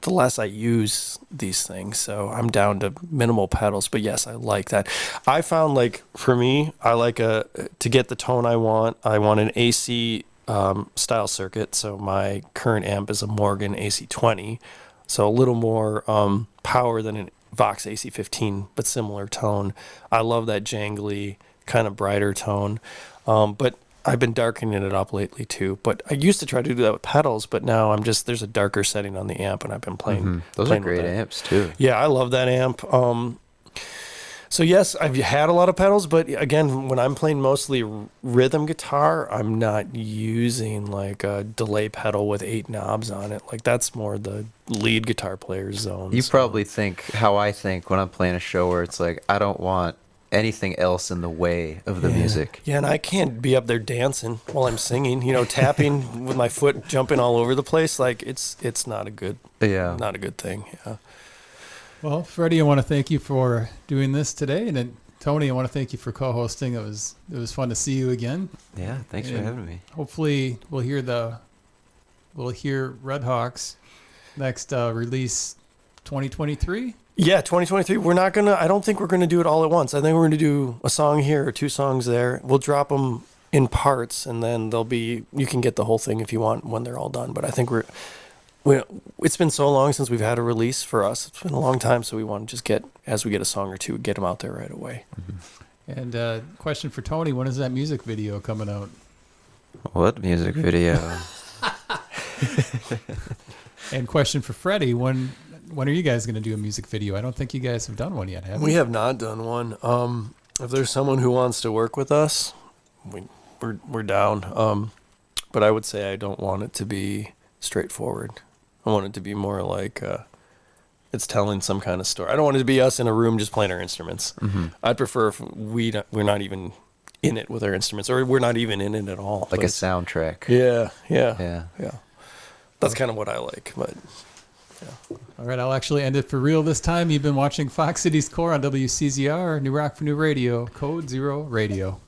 the less I use these things. So I'm down to minimal pedals, but yes, I like that. I found, like, for me, I like to get the tone I want an AC style circuit. So my current amp is a Morgan AC20, so a little more power than an Vox AC15, but similar tone. I love that jangly, kind of brighter tone, but I've been darkening it up lately too. But I used to try to do that with pedals, but now there's a darker setting on the amp, and I've been playing. Those playing are great with that. amps too. Yeah, I love that amp. So yes, I've had a lot of pedals, but again, when I'm playing mostly rhythm guitar, I'm not using like a delay pedal with 8 knobs on it. Like, that's more the lead guitar player's zone. You so. probably think how I think when I'm playing a show where it's like, I don't want anything else in the way of the music. Yeah, and I can't be up there dancing while I'm singing, tapping with my foot jumping all over the place. Like, it's not a good thing. Yeah. Well, Freddie, I want to thank you for doing this today, and then Tony, I want to thank you for co-hosting. It was fun to see you again. Yeah, thanks for having me. Hopefully, we'll hear Redhawks next release 2023. Yeah, 2023. I don't think we're gonna do it all at once. I think we're gonna do a song here or 2 songs there. We'll drop them in parts, and then you can get the whole thing if you want when they're all done. But I think it's been so long since we've had a release for us. It's been a long time, so we want to just as we get a song or 2, get them out there right away. Mm-hmm. And question for Tony: when is that music video coming out? What music video? And question for Freddie: when are you guys going to do a music video? I don't think you guys have done one yet, have you? We have not done one. If there's someone who wants to work with us, we're down. But I would say I don't want it to be straightforward. I want it to be more like it's telling some kind of story. I don't want it to be us in a room just playing our instruments. Mm-hmm. I'd prefer if we're not even in it with our instruments, or we're not even in it at all. Like a soundtrack. Yeah. That's kind of what I like, but... Yeah. All right, I'll actually end it for real this time. You've been watching Fox Cities Core on WCZR, New Rock for New Radio, Code Zero Radio.